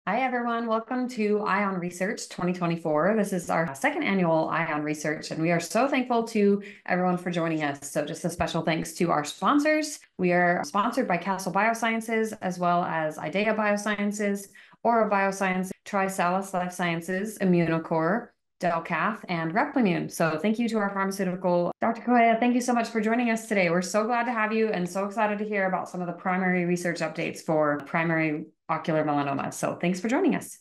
Hi, everyone. Welcome to Ion Research 2024. This is our second annual Ion Research, and we are so thankful to everyone for joining us. So just a special thanks to our sponsors. We are sponsored by Castle Biosciences, as well as IDEA Biosciences, Aura Bioscience, TriSalus Life Sciences, Immunocore, Delcath, and Replimune. So thank you to our pharmaceutical. Dr. Koya, thank you so much for joining us today. We're so glad to have you and so excited to hear about some of the primary research updates for primary ocular melanoma. So thanks for joining us.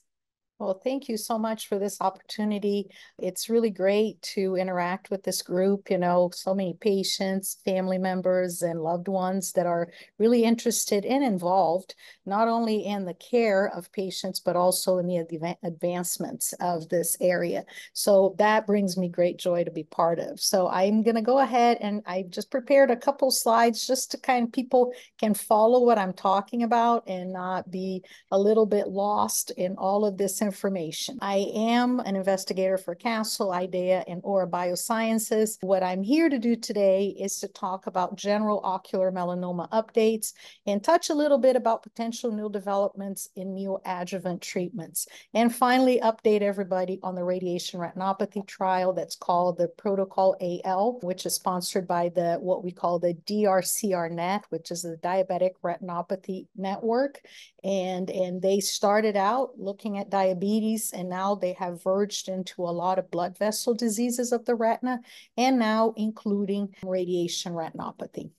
Well, thank you so much for this opportunity. It's really great to interact with this group, so many patients, family members, and loved ones that are really interested and involved, not only in the care of patients, but also in the advancements of this area. So that brings me great joy to be part of. So I'm going to go ahead and I just prepared a couple slides just to kind of people can follow what I'm talking about and not be a little bit lost in all of this information. I am an investigator for Castle, IDEA, and Aura Biosciences. What I'm here to do today is to talk about general ocular melanoma updates and touch a little bit about potential new developments in neoadjuvant treatments. And finally, update everybody on the radiation retinopathy trial that's called the Protocol AL, which is sponsored by what we call the DRCR-NET, which is the Diabetic Retinopathy Network. And they started out looking at diabetes, and now they have verged into a lot of blood vessel diseases of the retina, and now including radiation retinopathy.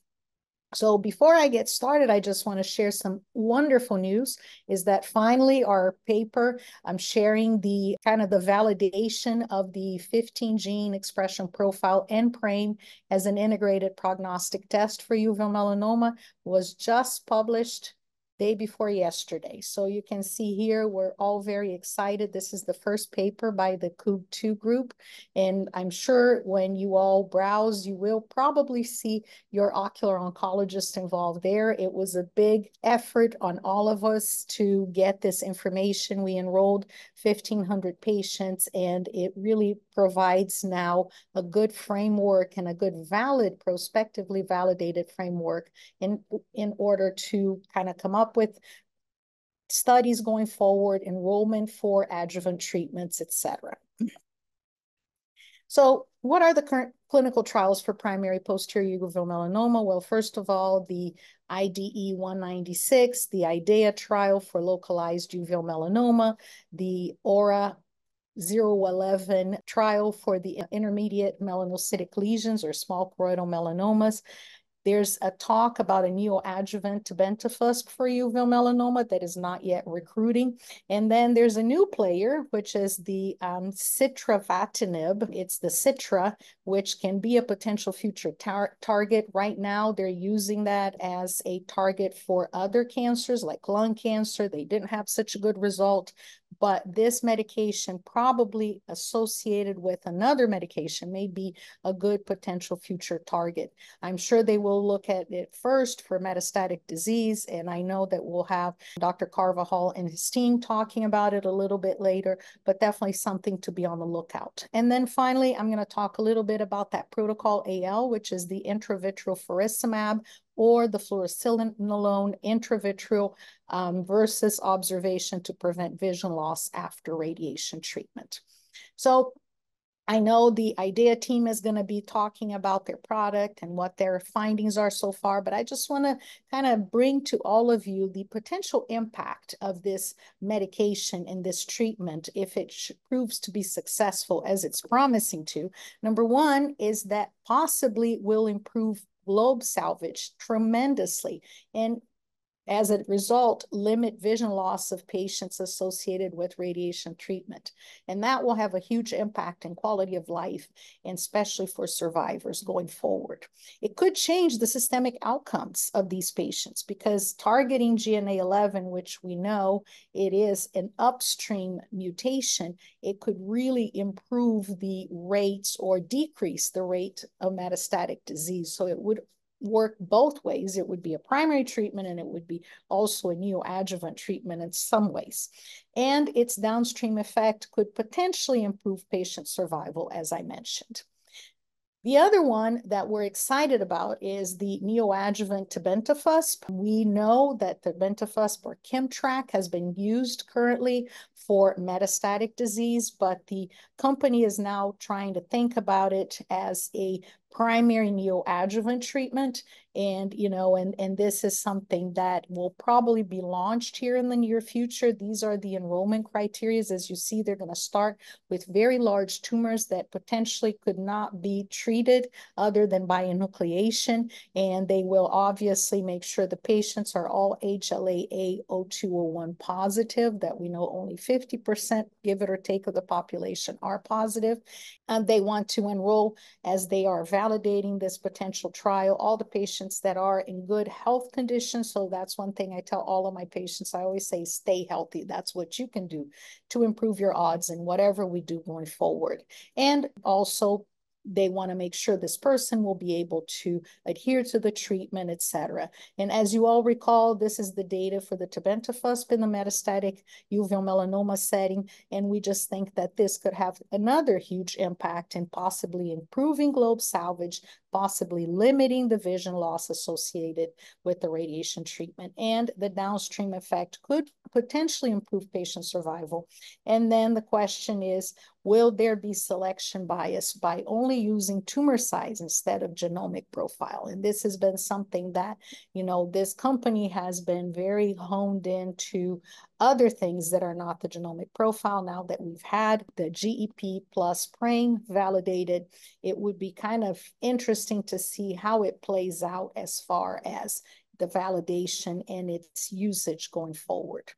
So before I get started, I just want to share some wonderful news is that finally our paper, I'm sharing the kind of the validation of the 15 gene expression profile and PRAME as an integrated prognostic test for uveal melanoma was just published day before yesterday. So you can see here, we're all very excited. This is the first paper by the CUG2 group. And I'm sure when you all browse, you will probably see your ocular oncologist involved there. It was a big effort on all of us to get this information. We enrolled 1,500 patients, and it really provides now a good framework and a good valid, prospectively validated framework in order to kind of come up with studies going forward, enrollment for adjuvant treatments, etc. So what are the current clinical trials for primary posterior uveal melanoma? Well, first of all, the IDE 196, the IDEA trial for localized uveal melanoma, the Aura 011 trial for the intermediate melanocytic lesions or small choroidal melanomas. There's a talk about a neoadjuvant tebentafusp for uveal melanoma that is not yet recruiting. And then there's a new player, which is the sitravatinib. It's the Citra, which can be a potential future target. Right now, they're using that as a target for other cancers like lung cancer. They didn't have such a good result. But this medication, probably associated with another medication, may be a good potential future target. I'm sure they will look at it first for metastatic disease, and I know that we'll have Dr. Carvajal and his team talking about it a little bit later, but definitely something to be on the lookout. And then finally, I'm going to talk a little bit about that Protocol AL, which is the intravitreal faricimab or the fluocinolone intravitreal versus observation to prevent vision loss after radiation treatment. So I know the IDEA team is going to be talking about their product and what their findings are so far, but I just want to kind of bring to all of you the potential impact of this medication and this treatment if it proves to be successful as it's promising to. Number one is that possibly will improve globe salvage tremendously, and as a result, limit vision loss of patients associated with radiation treatment. And that will have a huge impact in quality of life, and especially for survivors going forward. It could change the systemic outcomes of these patients because targeting GNA11, which we know it is an upstream mutation, it could really improve the rates or decrease the rate of metastatic disease. So it would work both ways. It would be a primary treatment, and it would be also a neoadjuvant treatment in some ways. And its downstream effect could potentially improve patient survival, as I mentioned. The other one that we're excited about is the neoadjuvant tebentafusp. We know that tebentafusp or Kimtrac has been used currently for metastatic disease, but the company is now trying to think about it as a primary neoadjuvant treatment. And, and this is something that will probably be launched here in the near future. These are the enrollment criteria. As you see, they're going to start with very large tumors that potentially could not be treated other than by enucleation. And they will obviously make sure the patients are all HLA-A0201 positive, that we know only 50%, give it or take, of the population are positive. And they want to enroll, as they are validating this potential trial, all the patients that are in good health conditions. So that's one thing I tell all of my patients. I always say, stay healthy. That's what you can do to improve your odds in whatever we do going forward. And also, they want to make sure this person will be able to adhere to the treatment, etc. And as you all recall, this is the data for the tebentafusp in the metastatic uveal melanoma setting. And we just think that this could have another huge impact in possibly improving globe salvage, possibly limiting the vision loss associated with the radiation treatment. And the downstream effect could potentially improve patient survival. And then the question is, will there be selection bias by only using tumor size instead of genomic profile? And this has been something that, this company has been very honed into other things that are not the genomic profile. Now that we've had the GEP plus PRAME validated, it would be kind of interesting to see how it plays out as far as the validation and its usage going forward.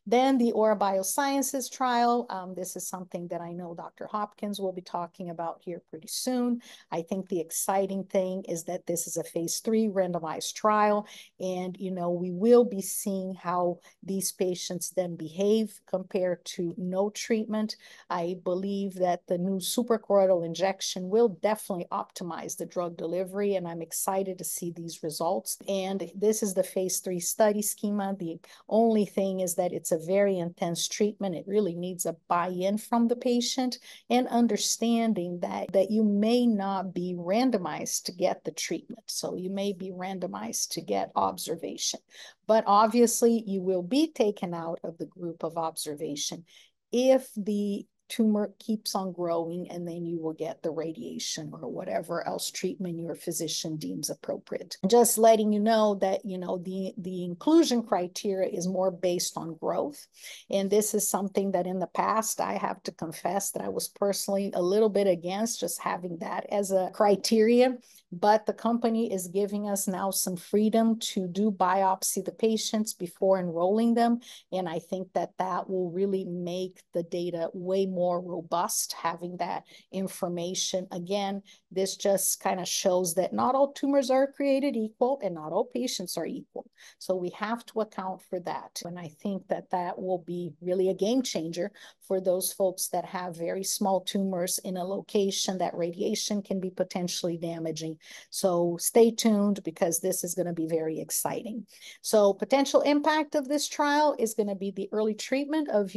Then the Aura Biosciences trial. This is something that I know Dr. Hopkins will be talking about here pretty soon. I think the exciting thing is that this is a phase 3 randomized trial. And, we will be seeing how these patients then behave compared to no treatment. I believe that the new suprachoroidal injection will definitely optimize the drug delivery, and I'm excited to see these results. And this is the phase 3 study schema. The only thing is that it's a very intense treatment. It really needs a buy-in from the patient and understanding that you may not be randomized to get the treatment. So you may be randomized to get observation, but obviously you will be taken out of the group of observation if the tumor keeps on growing, and then you will get the radiation or whatever else treatment your physician deems appropriate. Just letting you know that, the inclusion criteria is more based on growth. And this is something that in the past, I have to confess that I was personally a little bit against just having that as a criteria. But the company is giving us now some freedom to do biopsy the patients before enrolling them. And I think that that will really make the data way more robust, having that information. Again, this just kind of shows that not all tumors are created equal and not all patients are equal. So we have to account for that. And I think that that will be really a game changer for those folks that have very small tumors in a location that radiation can be potentially damaging. So stay tuned, because this is going to be very exciting. So potential impact of this trial is going to be the early treatment of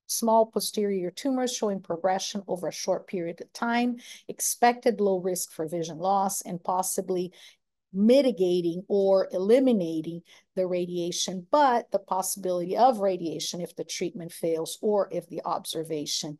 small posterior tumors showing progression over a short period of time, expected low risk for vision loss, and possibly mitigating or eliminating the radiation, but the possibility of radiation if the treatment fails or if the observation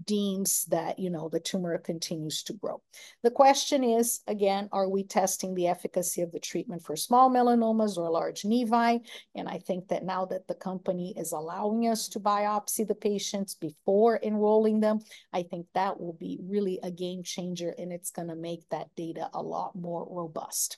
deems that, the tumor continues to grow. The question is, again, are we testing the efficacy of the treatment for small melanomas or large nevi? And I think that now that the company is allowing us to biopsy the patients before enrolling them, I think that will be really a game changer, and it's going to make that data a lot more robust.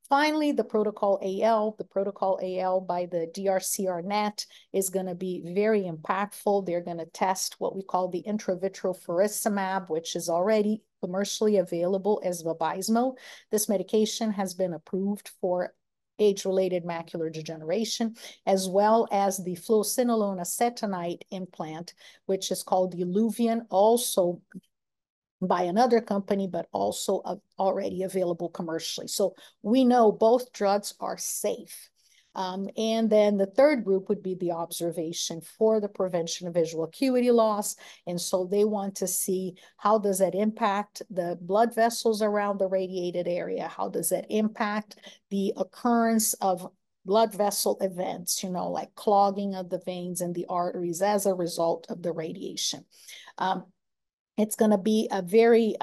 Finally, the Protocol AL. The Protocol AL by the DRCR-NET is going to be very impactful. They're going to test what we call the intravitreal faricimab, which is already commercially available as Vabysmo. This medication has been approved for age-related macular degeneration, as well as the fluocinolone acetonide implant, which is called the Iluvien, also by another company, but also already available commercially. So we know both drugs are safe. And then the third group would be the observation for the prevention of visual acuity loss. And so they want to see how does that impact the blood vessels around the radiated area? How does that impact the occurrence of blood vessel events, like clogging of the veins and the arteries as a result of the radiation? It's going to be a very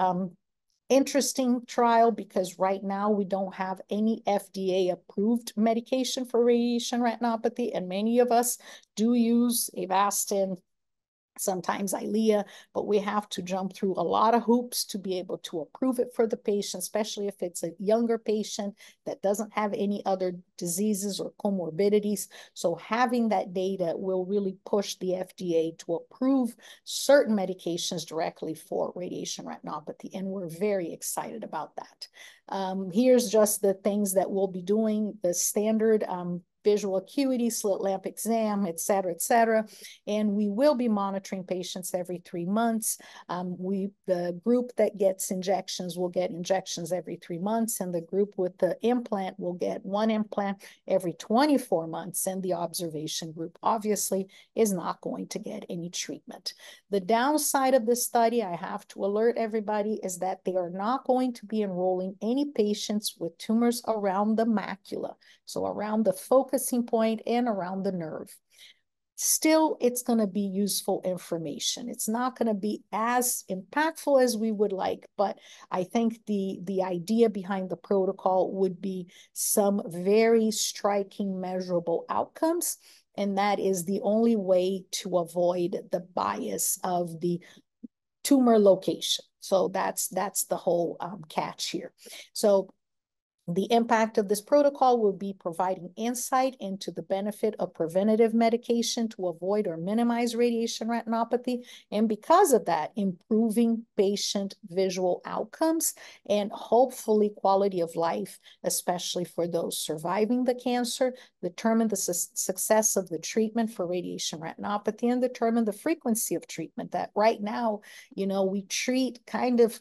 interesting trial because right now we don't have any FDA approved medication for radiation retinopathy, and many of us do use Avastin, sometimes Eylea, but we have to jump through a lot of hoops to be able to approve it for the patient, especially if it's a younger patient that doesn't have any other diseases or comorbidities. So having that data will really push the FDA to approve certain medications directly for radiation retinopathy, and we're very excited about that. Here's just the things that we'll be doing, the standard visual acuity, slit lamp exam, et cetera, et cetera. And we will be monitoring patients every 3 months. The group that gets injections will get injections every 3 months, and the group with the implant will get 1 implant every 24 months. And the observation group obviously is not going to get any treatment. The downside of this study, I have to alert everybody, is that they are not going to be enrolling any patients with tumors around the macula, so around the focusing point and around the nerve. Still, it's going to be useful information. It's not going to be as impactful as we would like, but I think the idea behind the protocol would be some very striking, measurable outcomes, and that is the only way to avoid the bias of the tumor location. So that's the whole catch here. So the impact of this protocol will be providing insight into the benefit of preventative medication to avoid or minimize radiation retinopathy, and because of that, improving patient visual outcomes and hopefully quality of life, especially for those surviving the cancer, determine the success of the treatment for radiation retinopathy, and determine the frequency of treatment. That right now, we treat kind of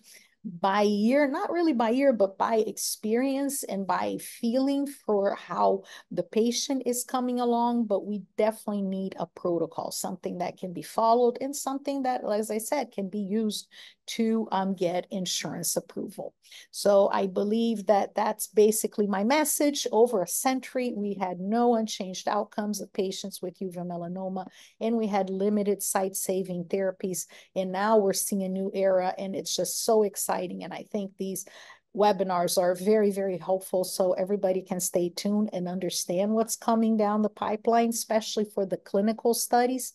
by year, not really by year, but by experience and by feeling for how the patient is coming along. But we definitely need a protocol, something that can be followed and something that, as I said, can be used to get insurance approval. So I believe that that's basically my message. Over a century, we had no unchanged outcomes of patients with uveal melanoma, and we had limited sight-saving therapies. And now we're seeing a new era, and it's just so exciting. And I think these webinars are very, very helpful so everybody can stay tuned and understand what's coming down the pipeline, especially for the clinical studies.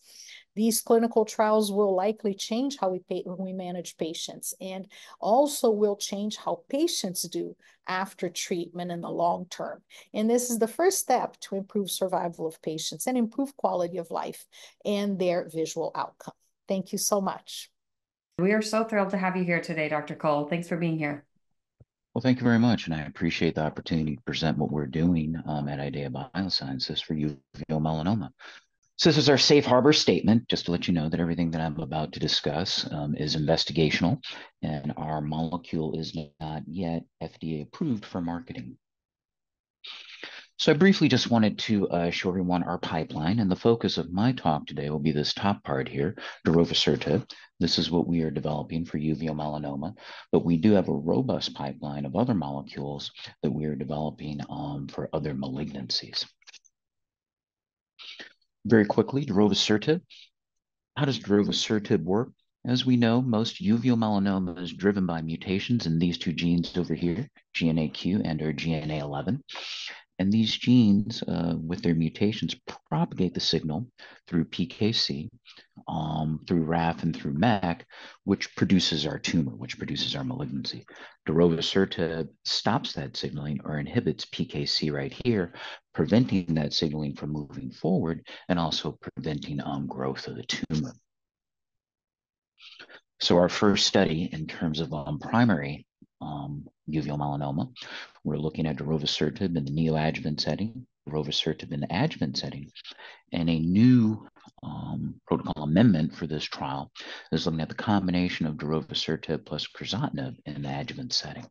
These clinical trials will likely change how we manage patients, and also will change how patients do after treatment in the long term. And this is the first step to improve survival of patients and improve quality of life and their visual outcome. Thank you so much. We are so thrilled to have you here today, Dr. Cole. Thanks for being here. Well, thank you very much, and I appreciate the opportunity to present what we're doing at IDEA Biosciences for uveal melanoma. So this is our safe harbor statement, just to let you know that everything that I'm about to discuss is investigational, and our molecule is not yet FDA approved for marketing. So I briefly just wanted to show everyone our pipeline, and the focus of my talk today will be this top part here, darovasertib. This is what we are developing for uveal melanoma, but we do have a robust pipeline of other molecules that we are developing for other malignancies. Very quickly, darovasertib. How does darovasertib work? As we know, most uveal melanoma is driven by mutations in these two genes over here, GNAQ and or GNA11. And these genes, with their mutations, propagate the signal through PKC, through RAF and through MEK, which produces our tumor, which produces our malignancy. Darovasertib stops that signaling or inhibits PKC right here, preventing that signaling from moving forward and also preventing growth of the tumor. So our first study in terms of primary uveal melanoma, we're looking at darovasertib in the neoadjuvant setting, darovasertib in the adjuvant setting, and a new protocol amendment for this trial is looking at the combination of darovasertib plus crizotinib in the adjuvant setting.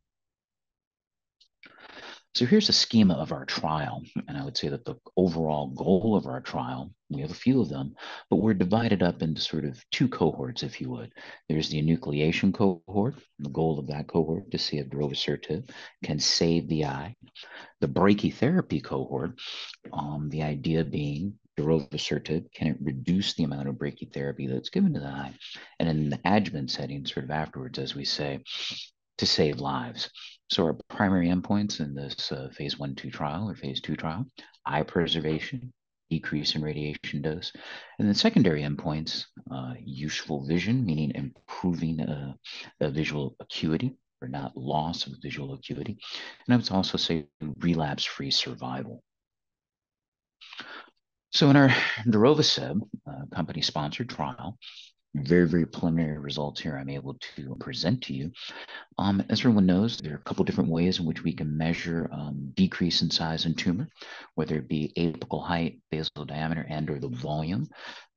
So here's a schema of our trial. And I would say that the overall goal of our trial, we have a few of them, but we're divided up into sort of two cohorts, if you would. There's the enucleation cohort. The goal of that cohort to see if darovasertib can save the eye. The brachytherapy cohort, the idea being darovasertib, can it reduce the amount of brachytherapy that's given to the eye? And in the adjuvant setting, sort of afterwards, as we say, to save lives. So our primary endpoints in this phase 1/2 trial or phase 2 trial, eye preservation, decrease in radiation dose, and then secondary endpoints, useful vision, meaning improving visual acuity or not loss of visual acuity. And I would also say relapse-free survival. So in our darovasertib company-sponsored trial, very, very preliminary results here I'm able to present to you. As everyone knows, there are a couple different ways in which we can measure decrease in size and tumor, whether it be apical height, basal diameter, and or the volume.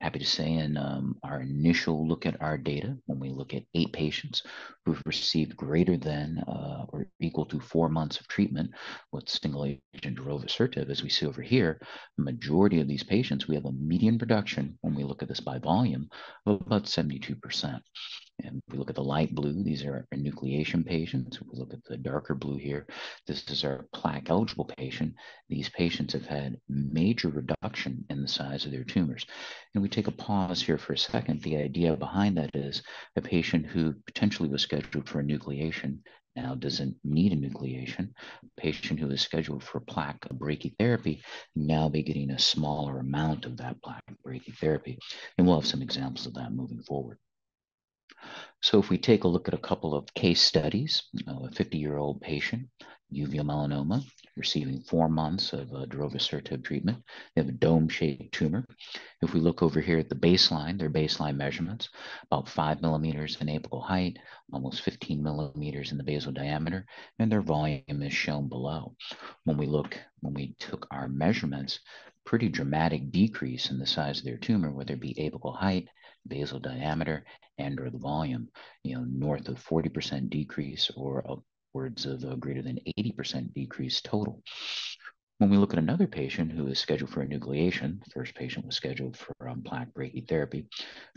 Happy to say in our initial look at our data, when we look at 8 patients who've received greater than or equal to 4 months of treatment with single agent darovasertib, as we see over here, the majority of these patients, we have a median reduction when we look at this by volume of about 72%. And if we look at the light blue, these are our enucleation patients. If we look at the darker blue here, this is our plaque eligible patient. These patients have had major reduction in the size of their tumors. And we take a pause here for a second. The idea behind that is a patient who potentially was scheduled for enucleation now doesn't need enucleation. A patient who is scheduled for plaque brachytherapy now be getting a smaller amount of that plaque brachytherapy. And we'll have some examples of that moving forward. So if we take a look at a couple of case studies, a 50-year-old patient, uveal melanoma, receiving 4 months of darovasertib treatment. They have a dome-shaped tumor. If we look over here at the baseline, their baseline measurements, about 5 millimeters in apical height, almost 15 millimeters in the basal diameter, and their volume is shown below. When we took our measurements, pretty dramatic decrease in the size of their tumor, whether it be apical height, basal diameter, and or the volume, north of 40% decrease or upwards of greater than 80% decrease total. When we look at another patient who is scheduled for enucleation, the first patient was scheduled for plaque brachytherapy.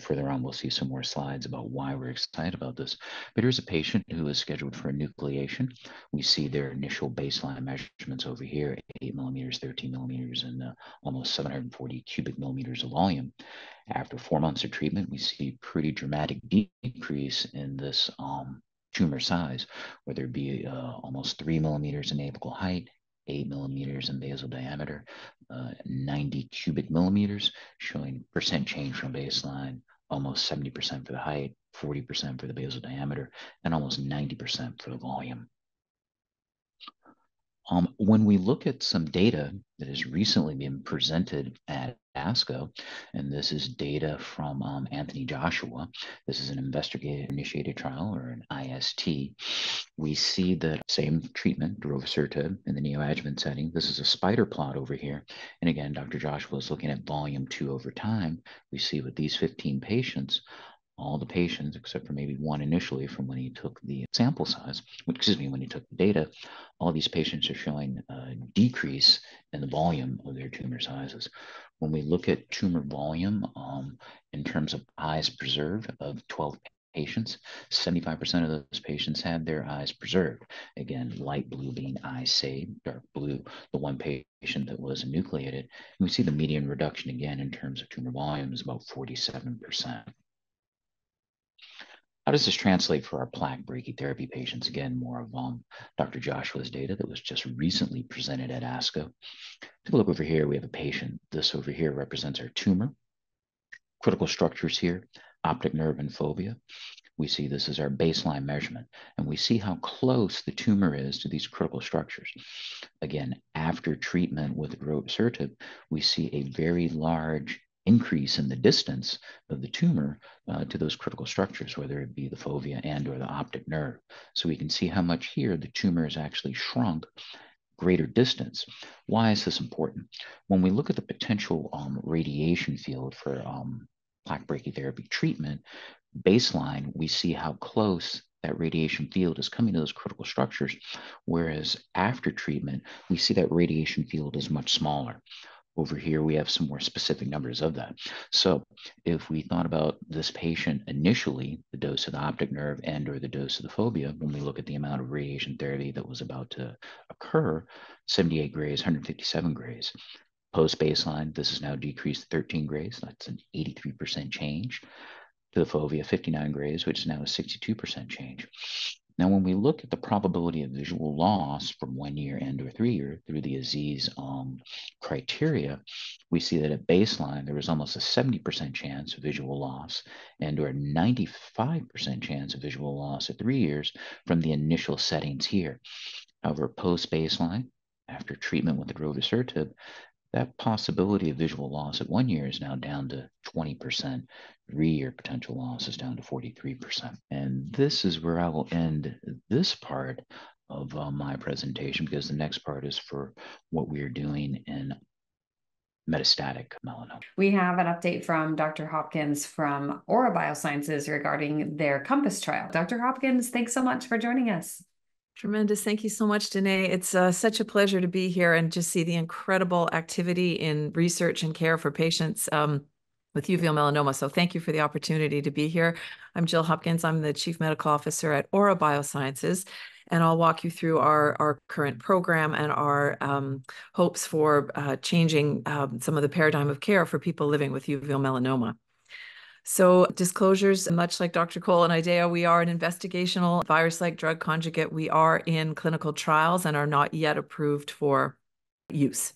Further on, we'll see some more slides about why we're excited about this. But here's a patient who is scheduled for enucleation. We see their initial baseline measurements over here, 8 millimeters, 13 millimeters, and almost 740 cubic millimeters of volume. After 4 months of treatment, we see pretty dramatic decrease in this tumor size, whether it be almost 3 millimeters in apical height, 8 millimeters in basal diameter, 90 cubic millimeters, showing percent change from baseline, almost 70% for the height, 40% for the basal diameter, and almost 90% for the volume. When we look at some data that has recently been presented at ASCO, and this is data from Anthony Joshua, this is an investigator-initiated trial or an IST, we see the same treatment, darovasertib, in the neoadjuvant setting. This is a spider plot over here. And again, Dr. Joshua is looking at volume 2 over time. We see with these 15 patients, all the patients, except for maybe one initially from when he took the sample size, when he took the data, all these patients are showing a decrease in the volume of their tumor sizes. When we look at tumor volume in terms of eyes preserved of 12 patients, 75% of those patients had their eyes preserved. Again, light blue being eye saved, dark blue, the one patient that was enucleated. And we see the median reduction again in terms of tumor volume is about 47%. How does this translate for our plaque brachytherapy patients? Again, more of Dr. Joshua's data that was just recently presented at ASCO. Take a look over here. We have a patient. This over here represents our tumor. Critical structures here, optic nerve and fovea. We see this as our baseline measurement, and we see how close the tumor is to these critical structures. Again, after treatment with darovasertib, we see a very large increase in the distance of the tumor to those critical structures, whether it be the fovea and or the optic nerve. So we can see how much here the tumor is actually shrunk, greater distance. Why is this important? When we look at the potential radiation field for plaque brachytherapy treatment, baseline, we see how close that radiation field is coming to those critical structures, whereas after treatment, we see that radiation field is much smaller. Over here, we have some more specific numbers of that. So if we thought about this patient initially, the dose of the optic nerve and or the dose of the fovea, when we look at the amount of radiation therapy that was about to occur, 78 grays, 157 grays. Post-baseline, this is now decreased to 13 grays. That's an 83% change. To the fovea, 59 grays, which is now a 62% change. Now, when we look at the probability of visual loss from 1 year and or 3 year through the Aziz criteria, we see that at baseline, there was almost a 70% chance of visual loss and or a 95% chance of visual loss at 3 years from the initial settings here. However, post-baseline, after treatment with darovasertib, that possibility of visual loss at 1 year is now down to 20%. 3-year potential loss is down to 43%. And this is where I will end this part of my presentation, because the next part is for what we are doing in metastatic melanoma. We have an update from Dr. Hopkins from Aura Biosciences regarding their COMPASS trial. Dr. Hopkins, thanks so much for joining us. Tremendous. Thank you so much, Danae. It's such a pleasure to be here and just see the incredible activity in research and care for patients with uveal melanoma. So thank you for the opportunity to be here. I'm Jill Hopkins. I'm the Chief Medical Officer at Aura Biosciences, and I'll walk you through our current program and our hopes for changing some of the paradigm of care for people living with uveal melanoma. So disclosures, much like Dr. Cole and IDEA, we are an investigational virus-like drug conjugate. We are in clinical trials and are not yet approved for use.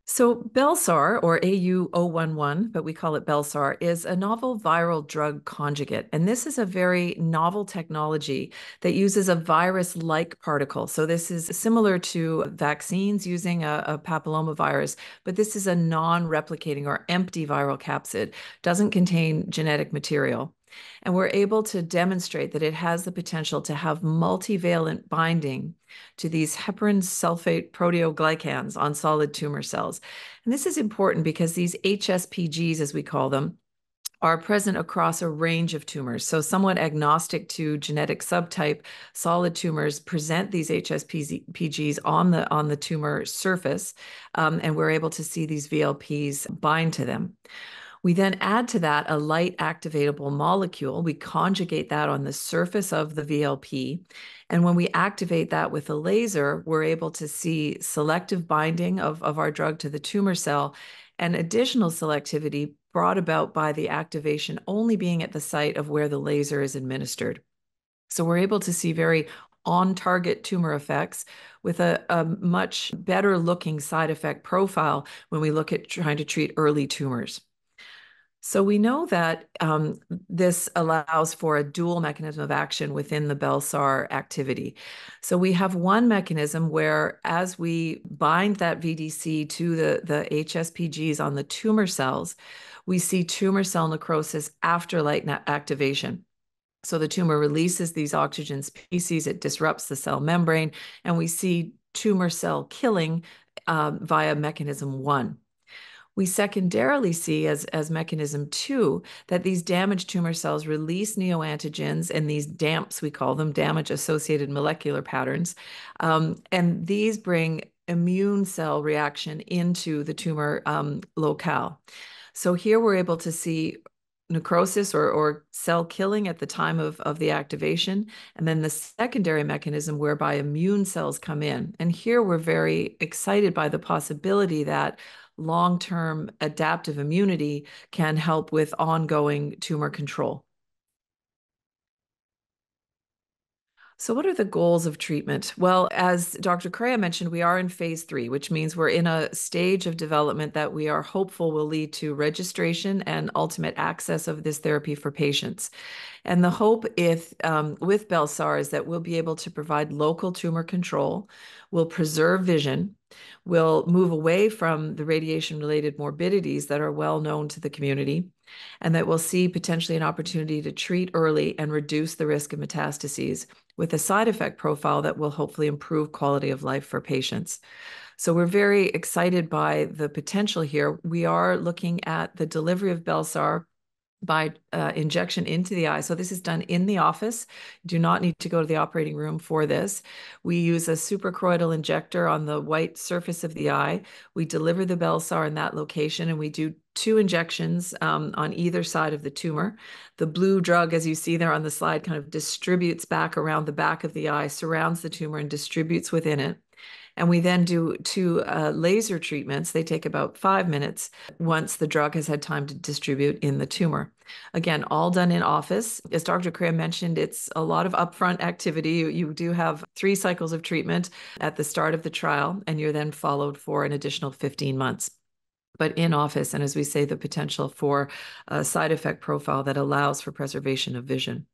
So Bel-sar, or AU-011, but we call it Bel-sar, is a novel viral drug conjugate. And this is a very novel technology that uses a virus-like particle. So this is similar to vaccines using a papillomavirus, but this is a non-replicating or empty viral capsid, doesn't contain genetic material. And we're able to demonstrate that it has the potential to have multivalent binding to these heparin sulfate proteoglycans on solid tumor cells. And this is important because these HSPGs, as we call them, are present across a range of tumors. So somewhat agnostic to genetic subtype, solid tumors present these HSPGs on the tumor surface, and we're able to see these VLPs bind to them. We then add to that a light activatable molecule. We conjugate that on the surface of the VLP. And when we activate that with a laser, we're able to see selective binding of our drug to the tumor cell and additional selectivity brought about by the activation only being at the site of where the laser is administered. So we're able to see very on-target tumor effects with a much better looking side effect profile when we look at trying to treat early tumors. So we know that this allows for a dual mechanism of action within the Bel-sar activity. So we have one mechanism where as we bind that VDC to the HSPGs on the tumor cells, we see tumor cell necrosis after light activation. So the tumor releases these oxygen species, it disrupts the cell membrane, and we see tumor cell killing via mechanism 1. We secondarily see as mechanism 2 that these damaged tumor cells release neoantigens and these DAMPs, we call them, damage-associated molecular patterns, and these bring immune cell reaction into the tumor locale. So here we're able to see necrosis or cell killing at the time of the activation, and then the secondary mechanism whereby immune cells come in. And here we're very excited by the possibility that long-term adaptive immunity can help with ongoing tumor control. So what are the goals of treatment? Well, as Dr. Correa mentioned, we are in phase 3, which means we're in a stage of development that we are hopeful will lead to registration and ultimate access of this therapy for patients. And the hope with Bel-sar is that we'll be able to provide local tumor control, we'll preserve vision, we'll move away from the radiation-related morbidities that are well known to the community, and that we'll see potentially an opportunity to treat early and reduce the risk of metastases with a side effect profile that will hopefully improve quality of life for patients. So we're very excited by the potential here. We are looking at the delivery of Bel-sar by injection into the eye. So this is done in the office. You do not need to go to the operating room for this. We use a suprachoroidal injector on the white surface of the eye. We deliver the Belsar in that location, and we do 2 injections on either side of the tumor. The blue drug, as you see there on the slide, kind of distributes back around the back of the eye, surrounds the tumor, and distributes within it. And we then do 2 laser treatments. They take about 5 minutes once the drug has had time to distribute in the tumor. Again, all done in office. As Dr. Crea mentioned, it's a lot of upfront activity. You do have 3 cycles of treatment at the start of the trial, and you're then followed for an additional 15 months. But in office, and as we say, the potential for a side effect profile that allows for preservation of vision.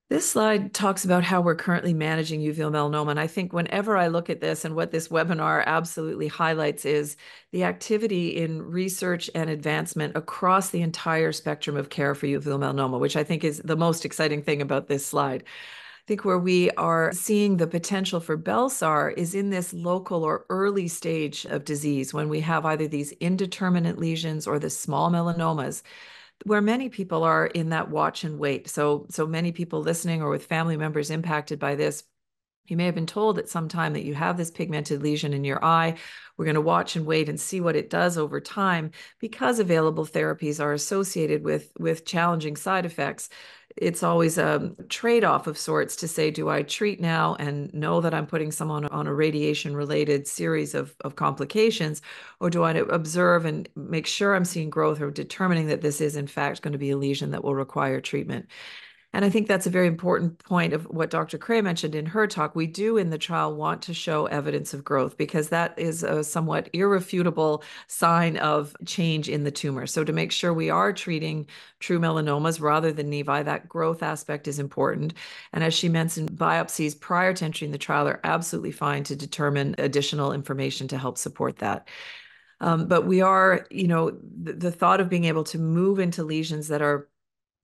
This slide talks about how we're currently managing uveal melanoma. And I think whenever I look at this, and what this webinar absolutely highlights is the activity in research and advancement across the entire spectrum of care for uveal melanoma, which I think is the most exciting thing about this slide. I think where we are seeing the potential for Belsar is in this local or early stage of disease, when we have either these indeterminate lesions or the small melanomas, where many people are in that watch and wait. So many people listening or with family members impacted by this, you may have been told at some time that you have this pigmented lesion in your eye. We're going to watch and wait and see what it does over time, because available therapies are associated with challenging side effects. It's always a trade-off of sorts to say, do I treat now and know that I'm putting someone on a radiation-related series of complications, or do I observe and make sure I'm seeing growth, or determining that this is in fact going to be a lesion that will require treatment? And I think that's a very important point of what Dr. Crea mentioned in her talk. We do in the trial want to show evidence of growth, because that is a somewhat irrefutable sign of change in the tumor. So to make sure we are treating true melanomas rather than nevi, that growth aspect is important. And as she mentioned, biopsies prior to entering the trial are absolutely fine to determine additional information to help support that. But we are, the thought of being able to move into lesions that are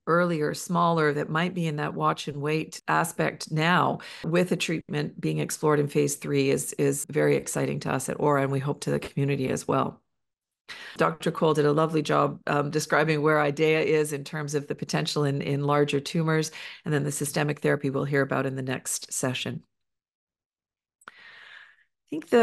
earlier, smaller, that might be in that watch and wait aspect now, with a treatment being explored in phase 3, is very exciting to us at Aura, and we hope to the community as well. Dr. Cole did a lovely job describing where IDEA is in terms of the potential in larger tumors, and then the systemic therapy we'll hear about in the next session. I think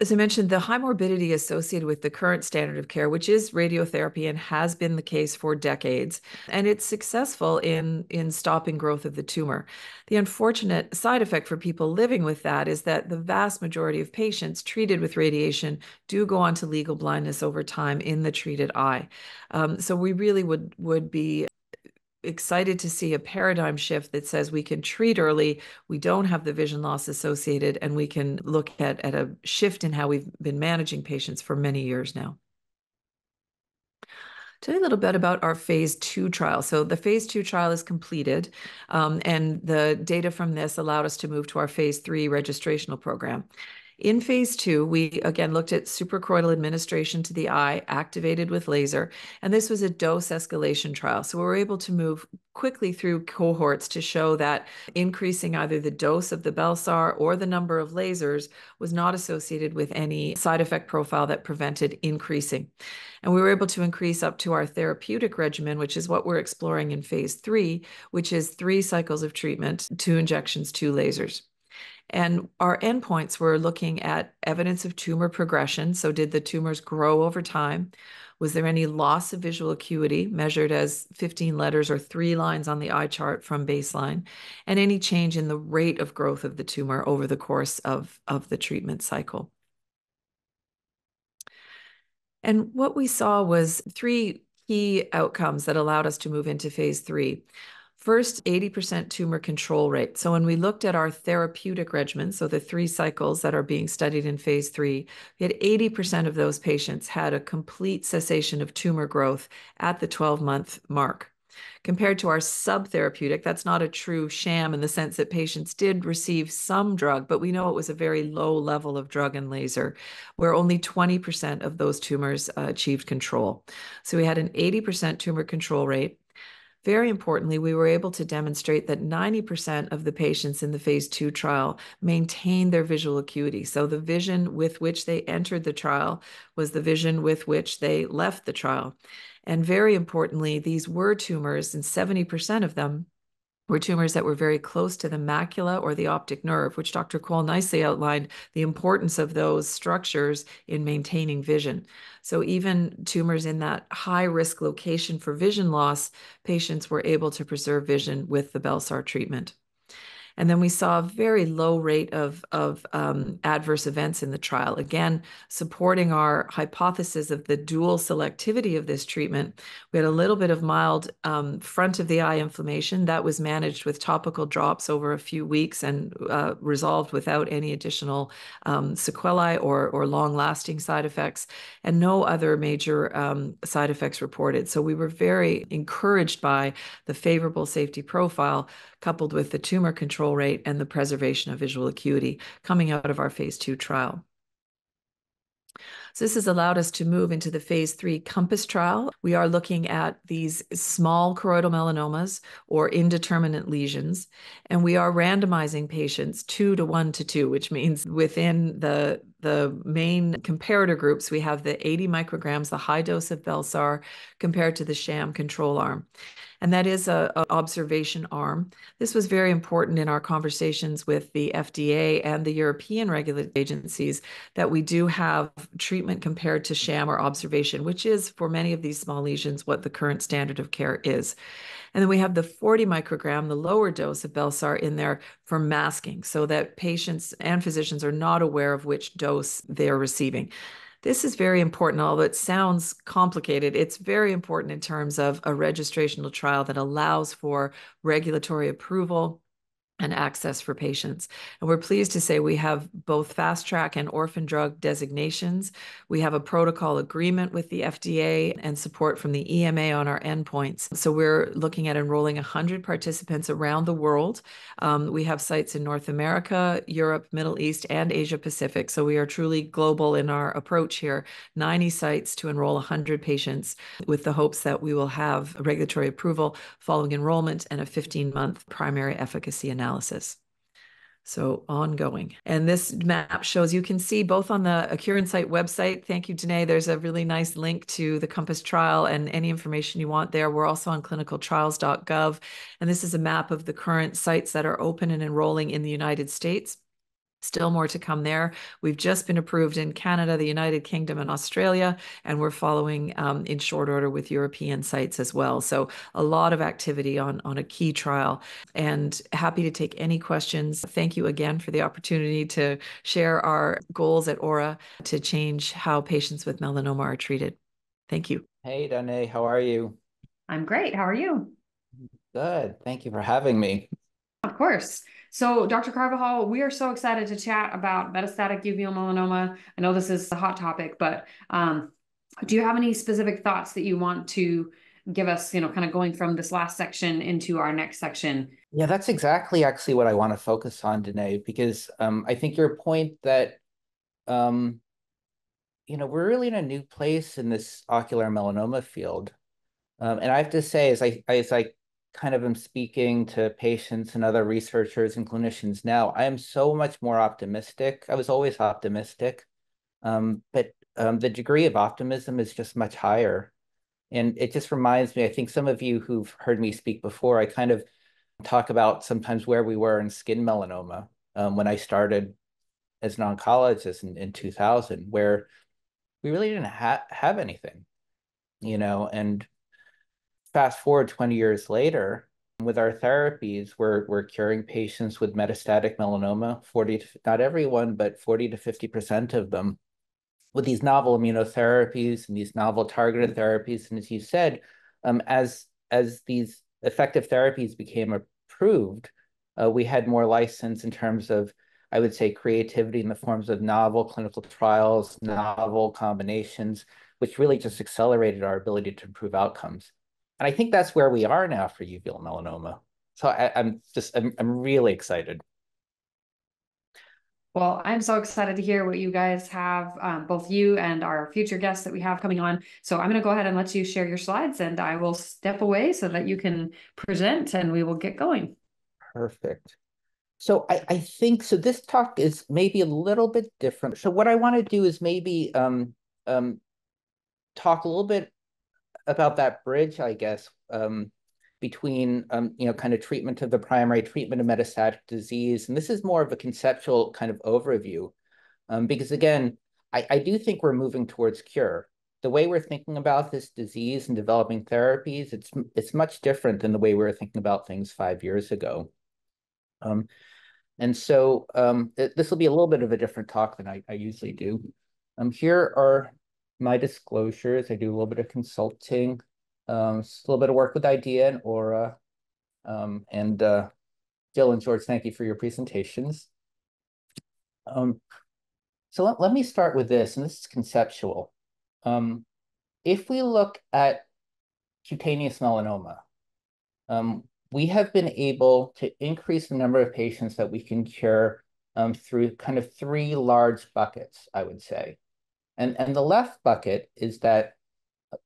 as I mentioned, the high morbidity associated with the current standard of care, which is radiotherapy and has been the case for decades, and it's successful in stopping growth of the tumor. The unfortunate side effect for people living with that is that the vast majority of patients treated with radiation do go on to legal blindness over time in the treated eye. So we really would be excited to see a paradigm shift that says we can treat early, we don't have the vision loss associated, and we can look at a shift in how we've been managing patients for many years now. Tell you a little bit about our phase 2 trial. So the phase 2 trial is completed, and the data from this allowed us to move to our phase 3 registrational program. In phase 2, we again looked at suprachoroidal administration to the eye, activated with laser, and this was a dose escalation trial. So we were able to move quickly through cohorts to show that increasing either the dose of the Belsar or the number of lasers was not associated with any side effect profile that prevented increasing. And we were able to increase up to our therapeutic regimen, which is what we're exploring in phase 3, which is 3 cycles of treatment, 2 injections, 2 lasers. And our endpoints were looking at evidence of tumor progression. So did the tumors grow over time? Was there any loss of visual acuity, measured as 15 letters or 3 lines on the eye chart from baseline? And any change in the rate of growth of the tumor over the course of the treatment cycle? And what we saw was 3 key outcomes that allowed us to move into phase 3. First, 80% tumor control rate. So when we looked at our therapeutic regimen, so the 3 cycles that are being studied in phase 3, we had 80% of those patients had a complete cessation of tumor growth at the 12-month mark. Compared to our subtherapeutic, that's not a true sham in the sense that patients did receive some drug, but we know it was a very low level of drug and laser, where only 20% of those tumors achieved control. So we had an 80% tumor control rate. Very importantly, we were able to demonstrate that 90% of the patients in the phase 2 trial maintained their visual acuity. So the vision with which they entered the trial was the vision with which they left the trial. And very importantly, these were tumors, and 70% of them were tumors that were very close to the macula or the optic nerve, which Dr. Cole nicely outlined the importance of those structures in maintaining vision. So even tumors in that high-risk location for vision loss, patients were able to preserve vision with the Belsar treatment. And then we saw a very low rate of adverse events in the trial, again, supporting our hypothesis of the dual selectivity of this treatment. We had a little bit of mild front of the eye inflammation that was managed with topical drops over a few weeks and resolved without any additional sequelae or long-lasting side effects, and no other major side effects reported. So we were very encouraged by the favorable safety profile coupled with the tumor control rate and the preservation of visual acuity coming out of our phase 2 trial. So this has allowed us to move into the phase 3 COMPASS trial. We are looking at these small choroidal melanomas or indeterminate lesions, and we are randomizing patients 2 to 1 to 2, which means within the main comparator groups, we have the 80 micrograms, the high dose of Belsar, compared to the sham control arm. And that is an observation arm. This was very important in our conversations with the FDA and the European regulatory agencies, that we do have treatment compared to sham or observation, which is, for many of these small lesions, what the current standard of care is. And then we have the 40 microgram, the lower dose of Belsar, in there for masking, so that patients and physicians are not aware of which dose they're receiving. This is very important, although it sounds complicated. It's very important in terms of a registrational trial that allows for regulatory approval and access for patients. And we're pleased to say we have both fast track and orphan drug designations. We have a protocol agreement with the FDA and support from the EMA on our endpoints. So we're looking at enrolling 100 participants around the world. We have sites in North America, Europe, Middle East, and Asia Pacific. So we are truly global in our approach here. 90 sites to enroll 100 patients, with the hopes that we will have regulatory approval following enrollment and a 15-month primary efficacy analysis. So ongoing. And this map shows, you can see both on the Accure Insight website. Thank you, Danae. There's a really nice link to the COMPASS trial and any information you want there. We're also on clinicaltrials.gov. And this is a map of the current sites that are open and enrolling in the United States. Still more to come there. We've just been approved in Canada, the United Kingdom, and Australia, and we're following in short order with European sites as well. So a lot of activity on a key trial, and happy to take any questions. Thank you again for the opportunity to share our goals at Aura to change how patients with melanoma are treated. Thank you. Hey, Danae, how are you? I'm great. How are you? Good. Thank you for having me. Of course. So, Dr. Carvajal, we are so excited to chat about metastatic uveal melanoma. I know this is a hot topic, but do you have any specific thoughts that you want to give us, kind of going from this last section into our next section? Yeah, that's exactly actually what I want to focus on, Danae, because I think your point that, we're really in a new place in this ocular melanoma field. And I have to say, as I kind of am speaking to patients and other researchers and clinicians now, I am so much more optimistic. I was always optimistic, but the degree of optimism is just much higher. And it just reminds me, I think some of you who've heard me speak before, I kind of talk about sometimes where we were in skin melanoma when I started as an oncologist in 2000, where we really didn't have anything, and fast forward 20 years later, with our therapies, we're curing patients with metastatic melanoma, not everyone, but 40 to 50% of them, with these novel immunotherapies and these novel targeted therapies. And as you said, as these effective therapies became approved, we had more license in terms of, I would say, creativity in the forms of novel clinical trials, novel combinations, which really just accelerated our ability to improve outcomes. And I think that's where we are now for uveal melanoma. So I'm really excited. Well, I'm so excited to hear what you guys have, both you and our future guests that we have coming on. So I'm going to go ahead and let you share your slides, and I will step away so that you can present and we will get going. Perfect. So I think so this talk is maybe a little bit different. So what I want to do is maybe talk a little bit about that bridge, I guess, between kind of treatment of the primary, treatment of metastatic disease. And this is more of a conceptual kind of overview. Because again, I do think we're moving towards cure. The way we're thinking about this disease and developing therapies, it's much different than the way we were thinking about things 5 years ago. And so this will be a little bit of a different talk than I usually do. Here are my disclosures. I do a little bit of consulting, a little bit of work with IDEA and Aura. And Jill and George, thank you for your presentations. So let me start with this, and this is conceptual. If we look at cutaneous melanoma, we have been able to increase the number of patients that we can cure through kind of three large buckets, I would say. And the left bucket is that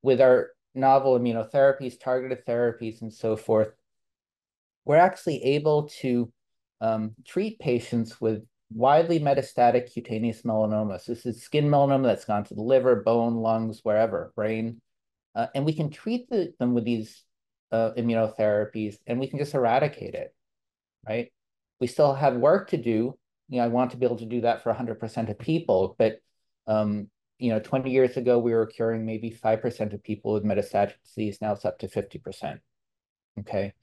with our novel immunotherapies, targeted therapies, and so forth, we're actually able to treat patients with widely metastatic cutaneous melanoma. So this is skin melanoma that's gone to the liver, bone, lungs, wherever, brain. And we can treat them with these immunotherapies, and we can just eradicate it, right? We still have work to do. I want to be able to do that for 100% of people, but 20 years ago, we were curing maybe 5% of people with metastatic disease. Now it's up to 50%, okay?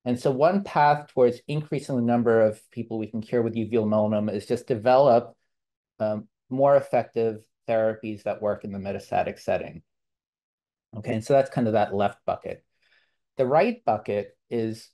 And so one path towards increasing the number of people we can cure with uveal melanoma is just develop more effective therapies that work in the metastatic setting. Okay, and so that's kind of that left bucket. The right bucket is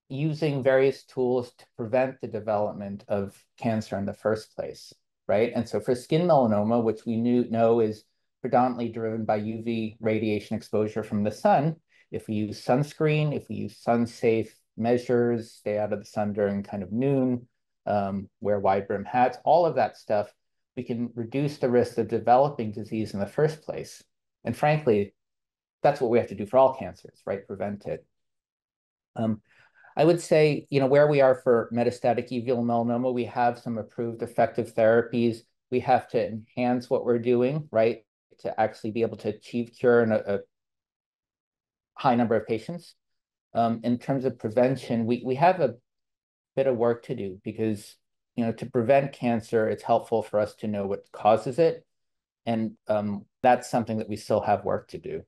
using various tools to prevent the development of cancer in the first place, right? And so for skin melanoma, which we know is predominantly driven by UV radiation exposure from the sun, if we use sunscreen, if we use sun-safe measures, stay out of the sun during kind of noon, wear wide brim hats, all of that stuff, we can reduce the risk of developing disease in the first place. And frankly, that's what we have to do for all cancers, right? Prevent it. I would say, where we are for metastatic uveal melanoma, we have some approved effective therapies. We have to enhance what we're doing, right, to actually be able to achieve cure in a high number of patients. In terms of prevention, we have a bit of work to do because, to prevent cancer, it's helpful for us to know what causes it. And that's something that we still have work to do,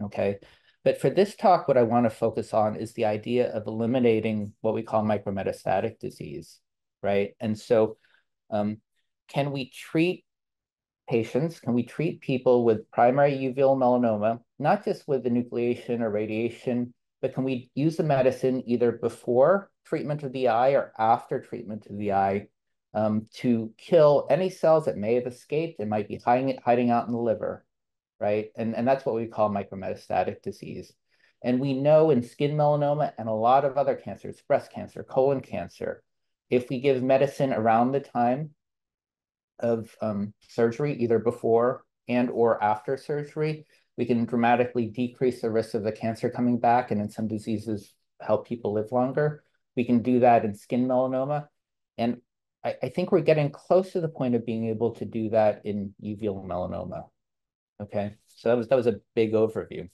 okay? But for this talk, what I want to focus on is the idea of eliminating what we call micrometastatic disease, right? And so can we treat patients, can we treat people with primary uveal melanoma, not just with enucleation or radiation, but can we use the medicine either before treatment of the eye or after treatment of the eye to kill any cells that may have escaped and might be hiding out in the liver, right? And that's what we call micrometastatic disease. And we know in skin melanoma and a lot of other cancers, breast cancer, colon cancer, if we give medicine around the time of surgery, either before and or after surgery, we can dramatically decrease the risk of the cancer coming back, and in some diseases, help people live longer. We can do that in skin melanoma. And I think we're getting close to the point of being able to do that in uveal melanoma. Okay, so that was a big overview.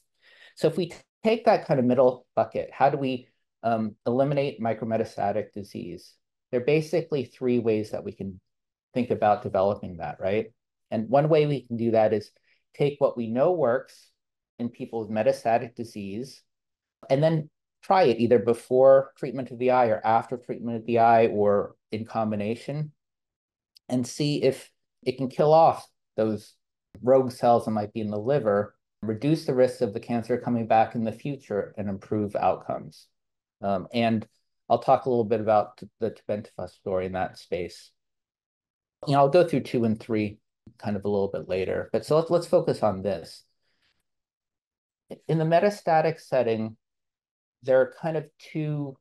So if we take that kind of middle bucket, how do we eliminate micrometastatic disease? There are basically three ways that we can think about developing that, right? And one way we can do that is take what we know works in people with metastatic disease and then try it either before treatment of the eye or after treatment of the eye or in combination and see if it can kill off those rogue cells that might be in the liver, reduce the risk of the cancer coming back in the future, and improve outcomes. And I'll talk a little bit about the tebentafusp story in that space. I'll go through 2 and 3 kind of a little bit later, but so let's focus on this. In the metastatic setting, there are kind of two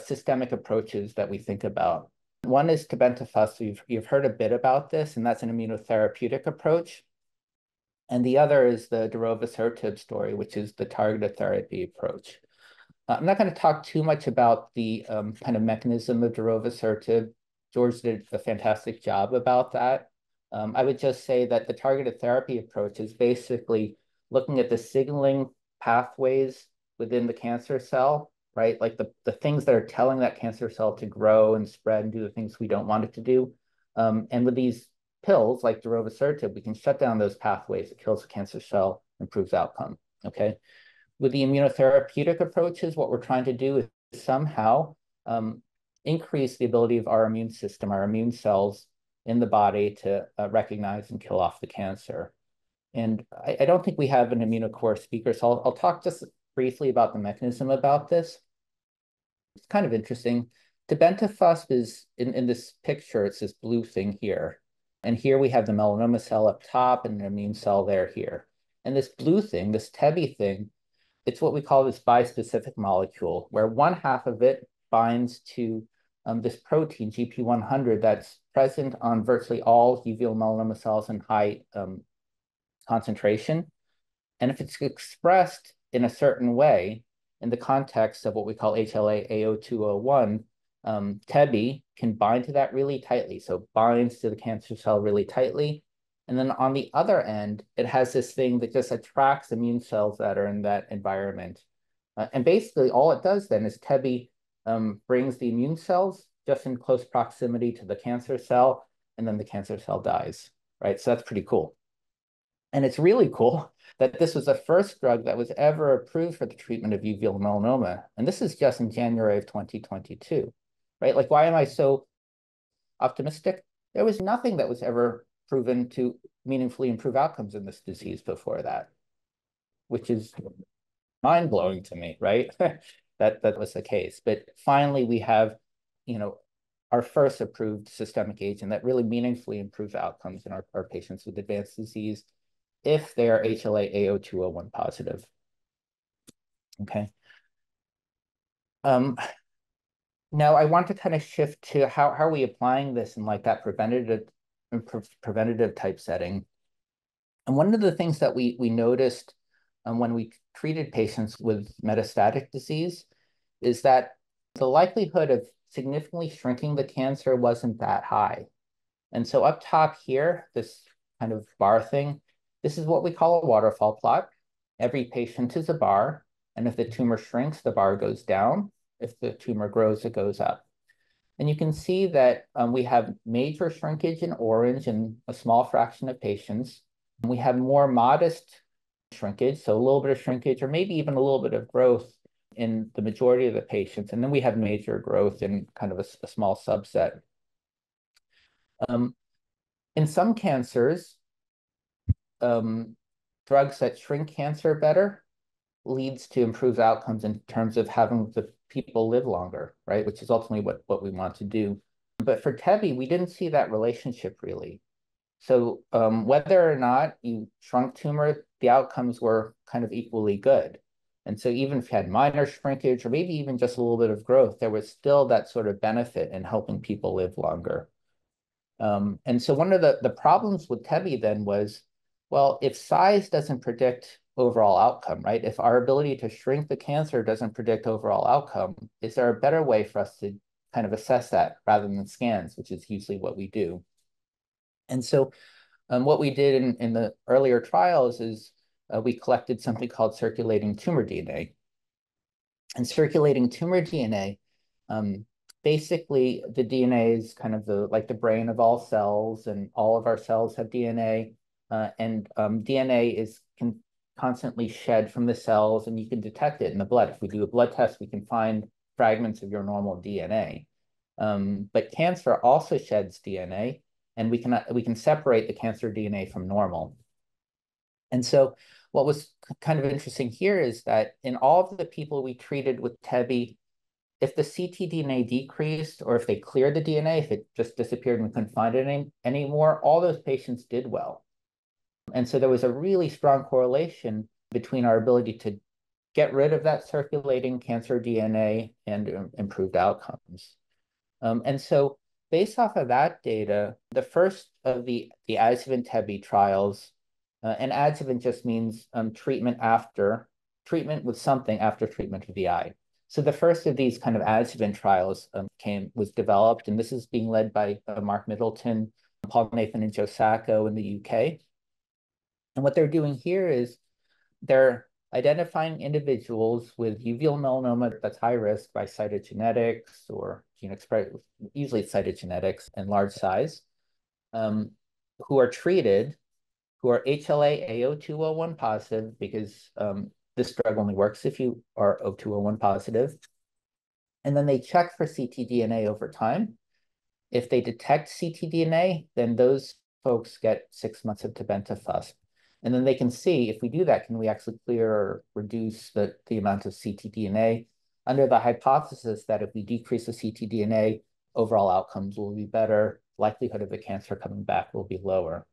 systemic approaches that we think about. One is tebentafusp. You've heard a bit about this, and that's an immunotherapeutic approach. And the other is the darovasertib story, which is the targeted therapy approach. I'm not going to talk too much about the kind of mechanism of darovasertib. George did a fantastic job about that. I would just say that the targeted therapy approach is basically looking at the signaling pathways within the cancer cell, right? Like the things that are telling that cancer cell to grow and spread and do the things we don't want it to do. And with these pills like darovasertib, we can shut down those pathways. It kills the cancer cell, improves outcome, okay? With the immunotherapeutic approaches, what we're trying to do is somehow increase the ability of our immune system, our immune cells in the body to recognize and kill off the cancer. And I don't think we have an immunocore speaker, so I'll talk just briefly about the mechanism about this. It's kind of interesting. Tebentafusp is, in this picture, it's this blue thing here. And here we have the melanoma cell up top and an immune cell there here. And this blue thing, this TEBI thing, it's what we call this bispecific molecule, where one half of it binds to this protein, GP100, that's present on virtually all uveal melanoma cells in high concentration. And if it's expressed in a certain way, in the context of what we call HLA-A0201, TEBI can bind to that really tightly. So binds to the cancer cell really tightly. And then on the other end, it has this thing that just attracts immune cells that are in that environment. And basically all it does then is TEBI brings the immune cells just in close proximity to the cancer cell, and then the cancer cell dies, right? So that's pretty cool. And it's really cool that this was the first drug that was ever approved for the treatment of uveal melanoma. And this is just in January of 2022, right? Like, why am I so optimistic? There was nothing that was ever proven to meaningfully improve outcomes in this disease before that, which is mind-blowing to me, right? that was the case. But finally, we have, our first approved systemic agent that really meaningfully improves outcomes in our patients with advanced disease if they are HLA-A0201 positive. Okay. Now I want to kind of shift to how are we applying this in like that preventative type setting. And one of the things that we noticed when we treated patients with metastatic disease is that the likelihood of significantly shrinking the cancer wasn't that high. And so up top here, this kind of bar thing, this is what we call a waterfall plot. Every patient is a bar, and if the tumor shrinks, the bar goes down. If the tumor grows, it goes up. And you can see that we have major shrinkage in orange in a small fraction of patients. And we have more modest shrinkage, so a little bit of shrinkage or maybe even a little bit of growth in the majority of the patients. And then we have major growth in kind of a small subset. In some cancers, drugs that shrink cancer better leads to improved outcomes in terms of having the people live longer, right? Which is ultimately what we want to do. But for TEBI, we didn't see that relationship really. So whether or not you shrunk tumor, the outcomes were kind of equally good. And so even if you had minor shrinkage or maybe even just a little bit of growth, there was still that sort of benefit in helping people live longer. And so one of the problems with TEBI then was, well, if size doesn't predict overall outcome, right? If our ability to shrink the cancer doesn't predict overall outcome, is there a better way for us to kind of assess that rather than scans, which is usually what we do? And so what we did in the earlier trials is we collected something called circulating tumor DNA. And circulating tumor DNA, basically the DNA is kind of like the brain of all cells, and all of our cells have DNA. And DNA can constantly shed from the cells, and you can detect it in the blood. If we do a blood test, we can find fragments of your normal DNA. But cancer also sheds DNA, and we can separate the cancer DNA from normal. And so what was kind of interesting here is that in all of the people we treated with TEBI, if the ctDNA decreased or if they cleared the DNA, if it just disappeared and we couldn't find it anymore, all those patients did well. And so there was a really strong correlation between our ability to get rid of that circulating cancer DNA and improved outcomes. And so based off of that data, the first of the adjuvant TEBI trials, and adjuvant just means treatment with something after treatment of the eye. So the first of these kind of adjuvant trials was developed, and this is being led by Mark Middleton, Paul Nathan, and Joe Sacco in the UK. And what they're doing here is they're identifying individuals with uveal melanoma that's high risk by cytogenetics or gene expression, usually it's cytogenetics and large size, who are treated, who are HLA-A0201 positive, because this drug only works if you are O201 positive. And then they check for ctDNA over time. If they detect ctDNA, then those folks get 6 months of tebentafusp. And then they can see, if we do that, can we actually clear or reduce the amount of ctDNA under the hypothesis that if we decrease the ctDNA, overall outcomes will be better, likelihood of the cancer coming back will be lower.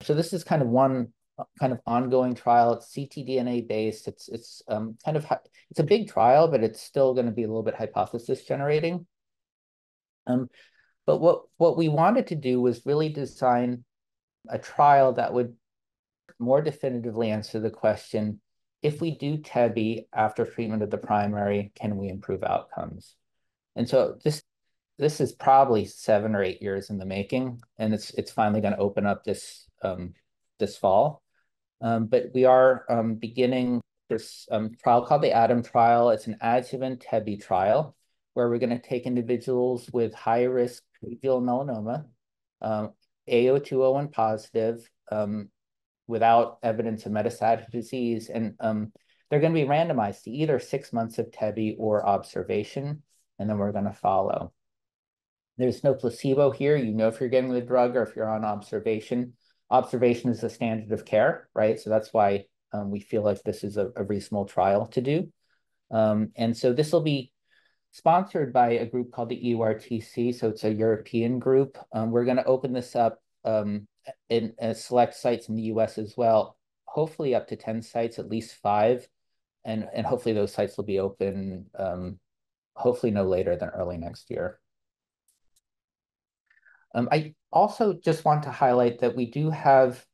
So this is kind of one kind of ongoing trial. It's ctDNA based. It's a big trial, but it's still going to be a little bit hypothesis generating. But what we wanted to do was really design a trial that would more definitively answer the question, if we do TEBI after treatment of the primary, can we improve outcomes? And so this is probably 7 or 8 years in the making, and it's finally going to open up this fall. But we are beginning this trial called the ADAM trial. It's an adjuvant TEBI trial where we're going to take individuals with high-risk uveal melanoma, A0201 positive, without evidence of metastatic disease, and they're going to be randomized to either 6 months of TEBI or observation, and then we're going to follow. There's no placebo here. You know if you're getting the drug or if you're on observation. Observation is the standard of care, right? So that's why we feel like this is a reasonable trial to do. And so this will be sponsored by a group called the EURTC, so it's a European group. We're going to open this up in select sites in the US as well, hopefully up to 10 sites, at least 5, and hopefully those sites will be open hopefully no later than early next year. I also just want to highlight that we do have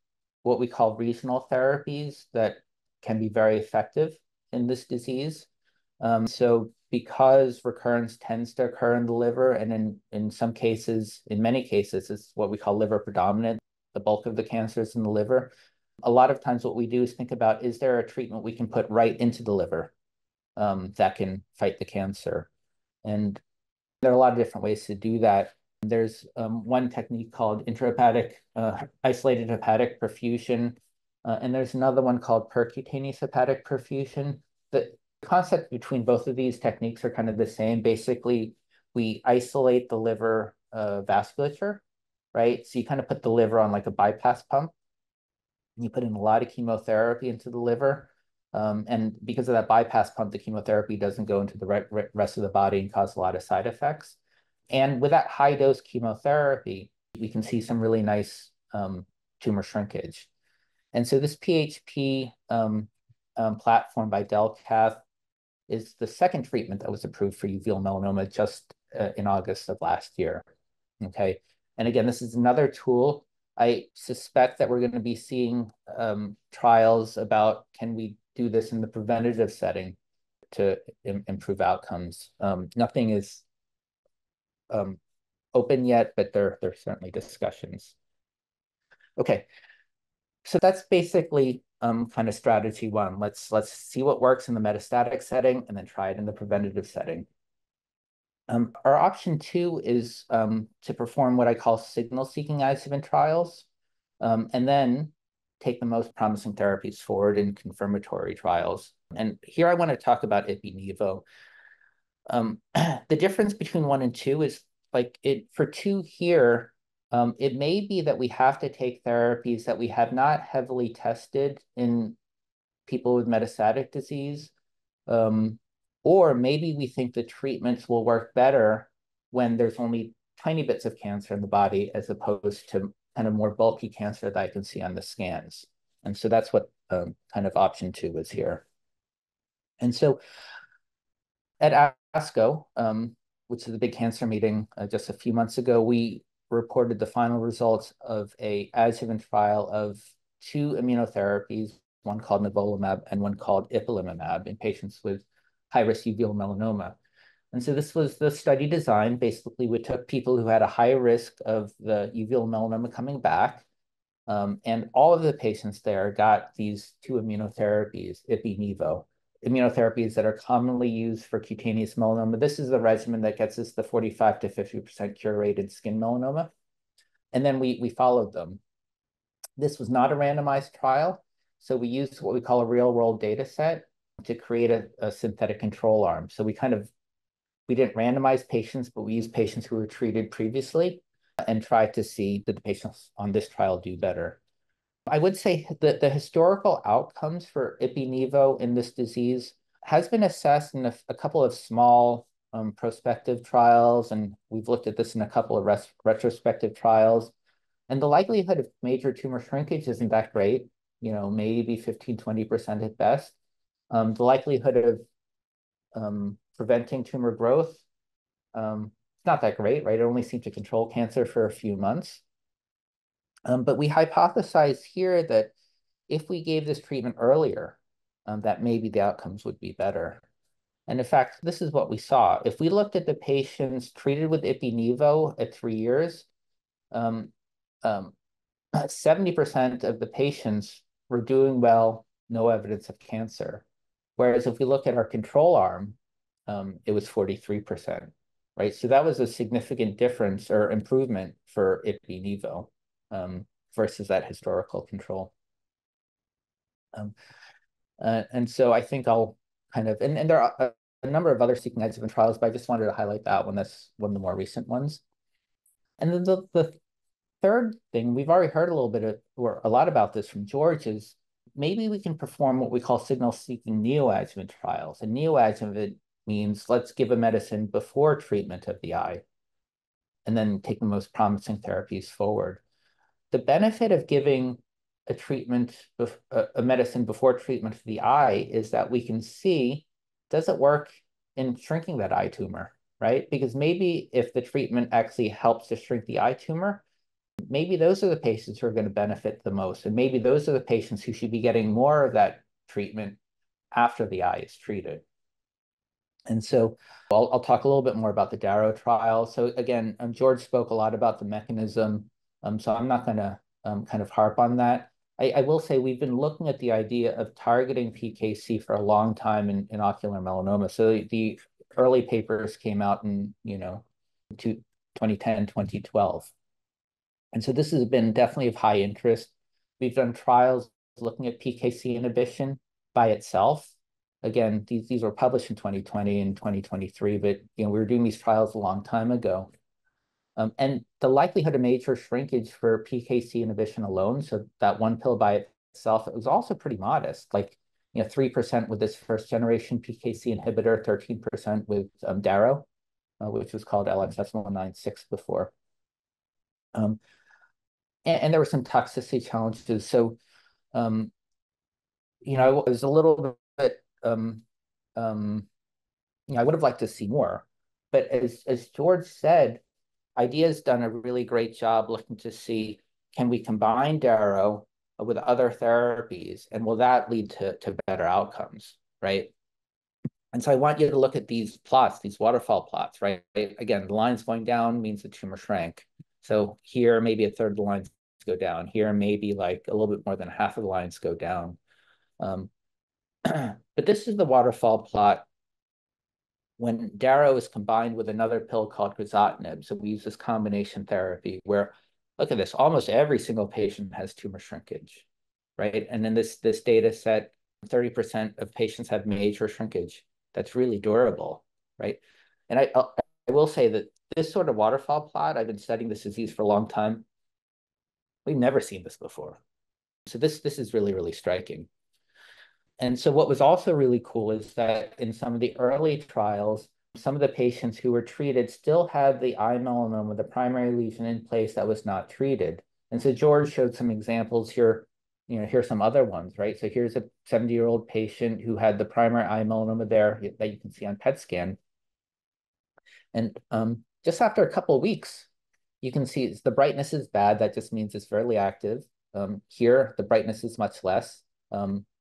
what we call regional therapies that can be very effective in this disease. So because recurrence tends to occur in the liver, and in some cases, in many cases, it's what we call liver predominant, the bulk of the cancer is in the liver. A lot of times what we do is think about, is there a treatment we can put right into the liver that can fight the cancer? And there are a lot of different ways to do that. There's one technique called intrahepatic, isolated hepatic perfusion, and there's another one called percutaneous hepatic perfusion. The concept between both of these techniques are kind of the same. Basically, we isolate the liver vasculature, right? So you kind of put the liver on like a bypass pump, and you put in a lot of chemotherapy into the liver. And because of that bypass pump, the chemotherapy doesn't go into the rest of the body and cause a lot of side effects. And with that high dose chemotherapy, we can see some really nice tumor shrinkage. And so this PHP platform by Delcath is the second treatment that was approved for uveal melanoma just in August of last year. Okay. And again, this is another tool. I suspect that we're going to be seeing trials about, can we do this in the preventative setting to improve outcomes? Nothing is open yet, but there are certainly discussions. Okay, so that's basically kind of strategy one. Let's see what works in the metastatic setting and then try it in the preventative setting. Our option 2 is to perform what I call signal-seeking adjuvant trials, and then take the most promising therapies forward in confirmatory trials. And here I want to talk about Ipi/Nivo. The difference between 1 and 2 is for 2 here, it may be that we have to take therapies that we have not heavily tested in people with metastatic disease, or maybe we think the treatments will work better when there's only tiny bits of cancer in the body as opposed to kind of more bulky cancer that I can see on the scans. And so that's what kind of option 2 is here. And so at ASCO, which is the big cancer meeting just a few months ago, we reported the final results of a adjuvant trial of 2 immunotherapies, one called nivolumab and one called ipilimumab in patients with high-risk uveal melanoma. And so this was the study design. Basically, we took people who had a high risk of the uveal melanoma coming back, and all of the patients there got these 2 immunotherapies, Ipi-Nivo, immunotherapies that are commonly used for cutaneous melanoma. This is the regimen that gets us the 45 to 50% cure rate in skin melanoma. And then we followed them. This was not a randomized trial, so we used what we call a real-world data set to create a synthetic control arm. So we didn't randomize patients, but we used patients who were treated previously and tried to see did the patients on this trial do better. I would say that the historical outcomes for Ipi-Nivo in this disease has been assessed in a couple of small prospective trials, and we've looked at this in a couple of retrospective trials. And the likelihood of major tumor shrinkage isn't that great, maybe 15, 20% at best. The likelihood of preventing tumor growth, it's not that great, right? It only seemed to control cancer for a few months. But we hypothesized here that if we gave this treatment earlier, that maybe the outcomes would be better. And in fact, this is what we saw. If we looked at the patients treated with Ipi-Nivo at 3 years, 70% of the patients were doing well, no evidence of cancer. Whereas if we look at our control arm, it was 43%, right? So that was a significant difference or improvement for Ipi-Nivo versus that historical control. And so I think I'll kind of, and there are a number of other seeking adjuvant trials, but I just wanted to highlight that one. That's one of the more recent ones. And then the third thing, we've already heard a little bit or a lot about this from George, is maybe we can perform what we call signal-seeking neoadjuvant trials. And neoadjuvant means let's give a medicine before treatment of the eye and then take the most promising therapies forward. The benefit of giving a medicine before treatment of the eye is that we can see, does it work in shrinking that eye tumor, right? Because maybe if the treatment actually helps to shrink the eye tumor, maybe those are the patients who are going to benefit the most. And maybe those are the patients who should be getting more of that treatment after the eye is treated. And so I'll talk a little bit more about the Darrow trial. So again, George spoke a lot about the mechanism, so I'm not going to kind of harp on that. I will say we've been looking at the idea of targeting PKC for a long time in ocular melanoma. So the early papers came out in 2010, 2012. And so this has been definitely of high interest. We've done trials looking at PKC inhibition by itself. Again, these were published in 2020 and 2023, but we were doing these trials a long time ago. And the likelihood of major shrinkage for PKC inhibition alone, so that one pill by itself, it was also pretty modest, like 3% with this first generation PKC inhibitor, 13% with Darrow, which was called LXS196 before. And there were some toxicity challenges. So, I was a little bit, I would have liked to see more. But as George said, IDEA's done a really great job looking to see, can we combine Darrow with other therapies, and will that lead to better outcomes, right? And so I want you to look at these plots, these waterfall plots, right? Again, the lines going down means the tumor shrank. So here, maybe a third of the lines go down. Here, maybe like a little bit more than half of the lines go down. But this is the waterfall plot when Darrow is combined with another pill called crizotinib. So we use this combination therapy where, look at this, almost every single patient has tumor shrinkage, right? And then this data set, 30% of patients have major shrinkage. That's really durable, right? And I will say that this sort of waterfall plot, I've been studying this disease for a long time. We've never seen this before. So this is really, really striking. And so what was also really cool is that in some of the early trials, some of the patients who were treated still had the eye melanoma with the primary lesion in place that was not treated. And so George showed some examples here. Here's some other ones, right? So here's a 70-year-old patient who had the primary eye melanoma there that you can see on PET scan. And just after a couple of weeks, you can see the brightness is bad. That just means it's fairly active. Here, the brightness is much less,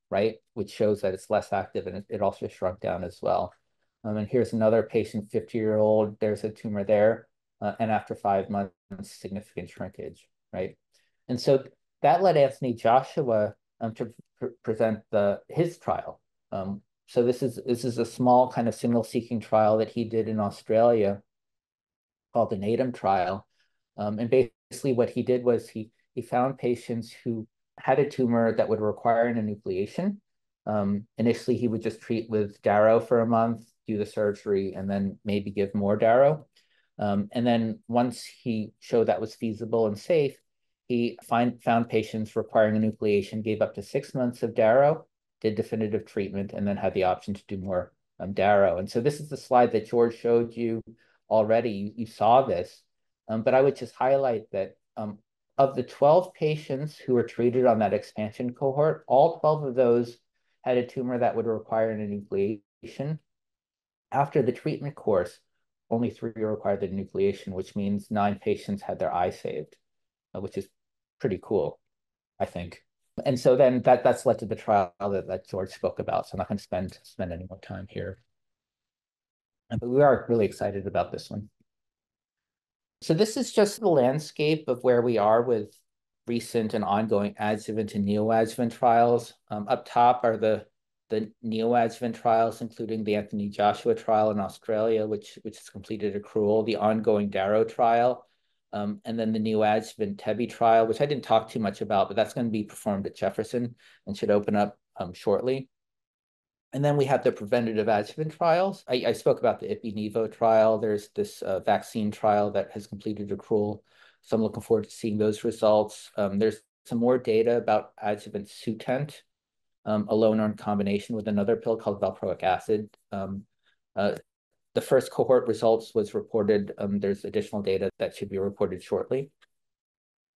right? Which shows that it's less active, and it also shrunk down as well. And here's another patient, 50-year-old. There's a tumor there. And after 5 months, significant shrinkage, right? And so that led Anthony Joshua to present his trial. So this is a small kind of signal-seeking trial that he did in Australia called the NATEM trial. And basically what he did was he found patients who had a tumor that would require an enucleation. Initially, he would just treat with Darrow for a month, do the surgery, and then maybe give more Darrow. And then once he showed that was feasible and safe, he found patients requiring enucleation, gave up to 6 months of Darrow, did definitive treatment, and then had the option to do more Darrow. And so this is the slide that George showed you already. You saw this, but I would just highlight that of the 12 patients who were treated on that expansion cohort, all 12 of those had a tumor that would require an enucleation. After the treatment course, only 3 required the enucleation, which means 9 patients had their eye saved, which is pretty cool, I think. And so then that's led to the trial that George spoke about. So I'm not going to spend any more time here. But we are really excited about this one. So this is just the landscape of where we are with recent and ongoing adjuvant and neoadjuvant trials. Up top are the neoadjuvant trials, including the Anthony Joshua trial in Australia, which has completed accrual, the ongoing Darrow trial, and then the neoadjuvant TEBI trial, which I didn't talk too much about, but that's going to be performed at Jefferson and should open up shortly. And then we have the preventative adjuvant trials. I spoke about the Ipi-Nivo trial. There's this vaccine trial that has completed accrual. So I'm looking forward to seeing those results. There's some more data about adjuvant Sutent, alone or in combination with another pill called valproic acid. The first cohort results was reported. There's additional data that should be reported shortly.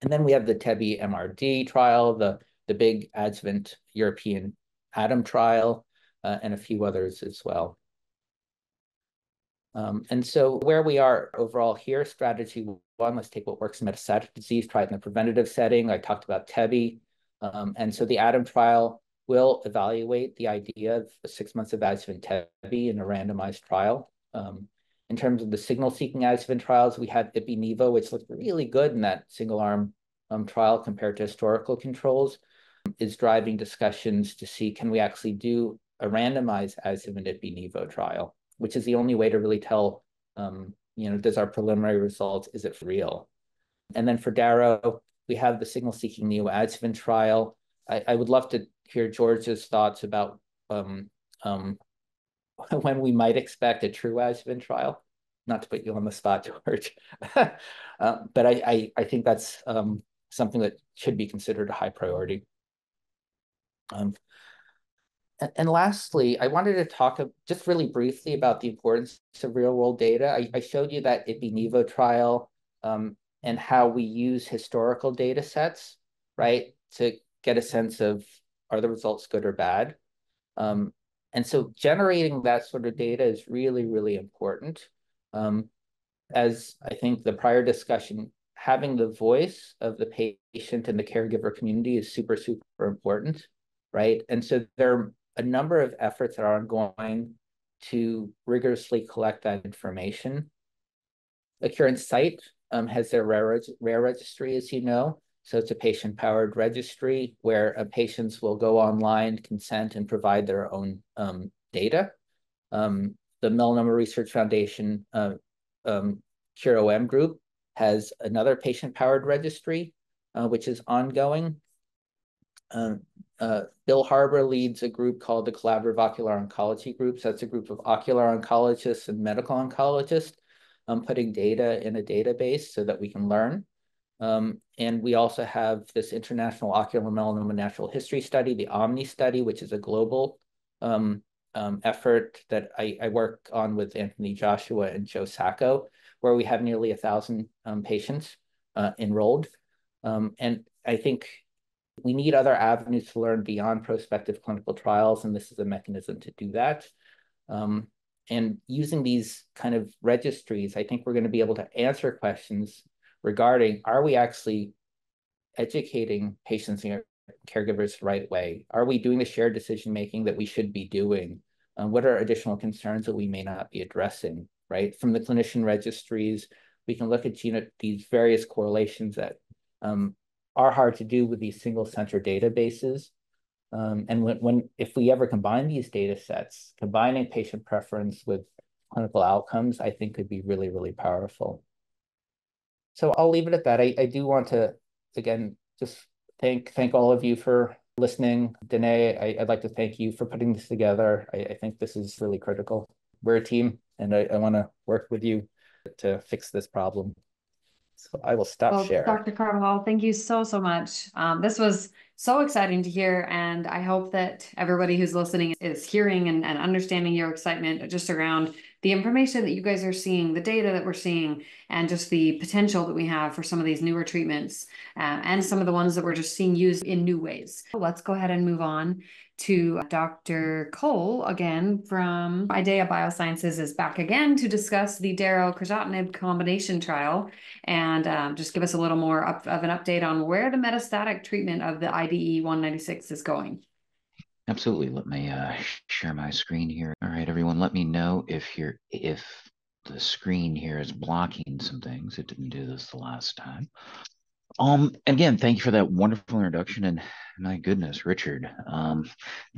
And then we have the TEBI MRD trial, the big adjuvant European ATOM trial, and a few others as well. And so where we are overall here, strategy one, let's take what works in metastatic disease, try it in the preventative setting. I talked about TEBI. And so the ATOM trial will evaluate the idea of 6 months of adjuvant TEBI in a randomized trial. In terms of the signal-seeking adjuvant trials, we have Ipi-Nivo, which looked really good in that single-arm trial compared to historical controls, is driving discussions to see, can we actually do a randomized adjuvant Ipi-Nivo trial, which is the only way to really tell, does our preliminary results, is it real? And then for Darrow, we have the signal-seeking neoadjuvant trial. I would love to hear George's thoughts about when we might expect a true adjuvant trial. Not to put you on the spot, George, but I think that's something that should be considered a high priority. And lastly, I wanted to talk just really briefly about the importance of real-world data. I showed you that Ipi-Nivo trial and how we use historical data sets, right, to get a sense of, are the results good or bad? And so generating that sort of data is really, really important. As I think the prior discussion, having the voice of the patient and the caregiver community is super, super important, right? And so there are a number of efforts that are ongoing to rigorously collect that information. The current site has their rare registry, as you know. So it's a patient-powered registry where patients will go online, consent, and provide their own data. The Melanoma Research Foundation CureOM group has another patient-powered registry, which is ongoing. Bill Harbour leads a group called the Collaborative Ocular Oncology Group. So that's a group of ocular oncologists and medical oncologists putting data in a database so that we can learn. And we also have this International Ocular Melanoma Natural History Study, the OMNI study, which is a global effort that I work on with Anthony Joshua and Joe Sacco, where we have nearly 1,000 patients enrolled. And I think we need other avenues to learn beyond prospective clinical trials, and this is a mechanism to do that. And using these kind of registries, I think we're going to be able to answer questions regarding, are we actually educating patients and caregivers the right way? Are we doing the shared decision-making that we should be doing? What are additional concerns that we may not be addressing, right? From the clinician registries, we can look at these various correlations that are hard to do with these single center databases. And if we ever combine these data sets, combining patient preference with clinical outcomes, I think could be really, really powerful. So I'll leave it at that. I do want to, again, just thank all of you for listening. Danae, I'd like to thank you for putting this together. I think this is really critical. We're a team, and I want to work with you to fix this problem. So I will stop share. Dr. Carvajal, thank you so, so much. This was so exciting to hear, and I hope that everybody who's listening is hearing and understanding your excitement just around the information that you guys are seeing, the data that we're seeing, and just the potential that we have for some of these newer treatments and some of the ones that we're just seeing used in new ways. Let's go ahead and move on to Dr. Cole again from IDEA Biosciences is back again to discuss the daro-crizotinib combination trial and just give us a little more of an update on where the metastatic treatment of the IDE 196 is going. Absolutely. Let me share my screen here. All right, everyone, let me know if the screen here is blocking some things. It didn't do this the last time. Again, thank you for that wonderful introduction, and my goodness, Richard,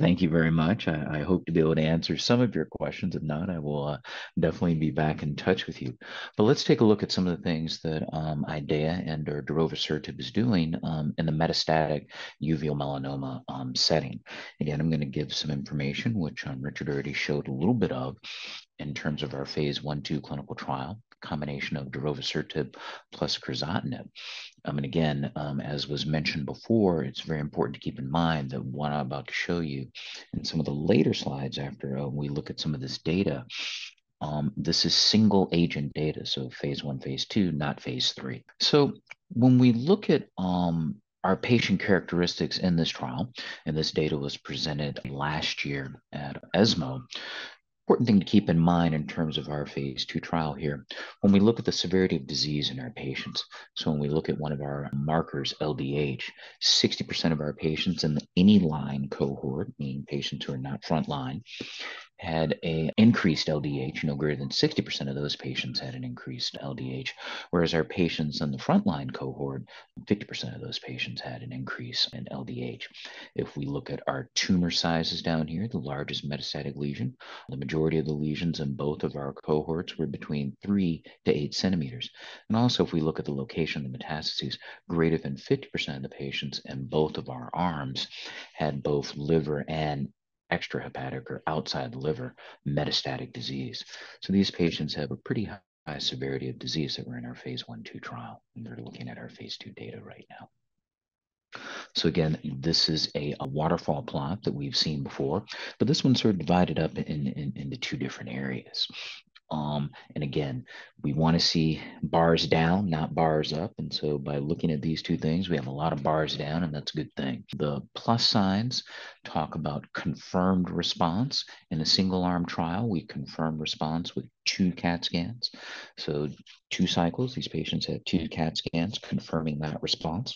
thank you very much. I hope to be able to answer some of your questions. If not, I will definitely be back in touch with you. But let's take a look at some of the things that IDEA and or darovasertib is doing in the metastatic uveal melanoma setting. Again, I'm going to give some information, which Richard already showed a little bit of in terms of our phase 1/2 clinical trial, combination of darovasertib plus crizotinib. And again, as was mentioned before, it's very important to keep in mind that what I'm about to show you in some of the later slides after we look at some of this data, this is single agent data. So phase 1, phase 2, not phase 3. So when we look at our patient characteristics in this trial, and this data was presented last year at ESMO, important thing to keep in mind in terms of our phase 2 trial here, when we look at the severity of disease in our patients. So when we look at one of our markers, LDH, 60% of our patients in the any line cohort, meaning patients who are not frontline, had a increased LDH, greater than 60% of those patients had an increased LDH, whereas our patients in the frontline cohort, 50% of those patients had an increase in LDH. If we look at our tumor sizes down here, the largest metastatic lesion, the majority of the lesions in both of our cohorts were between 3 to 8 centimeters. And also, if we look at the location of the metastases, greater than 50% of the patients in both of our arms had both liver and extrahepatic or outside the liver metastatic disease. So these patients have a pretty high severity of disease that were in our phase 1/2 trial. And they're looking at our phase 2 data right now. So again, this is a waterfall plot that we've seen before, but this one's sort of divided up into two different areas. And again, we want to see bars down, not bars up. And so by looking at these two things, we have a lot of bars down, and that's a good thing. The plus signs talk about confirmed response. In a single arm trial, we confirmed response with 2 CAT scans. So 2 cycles, these patients had 2 CAT scans confirming that response.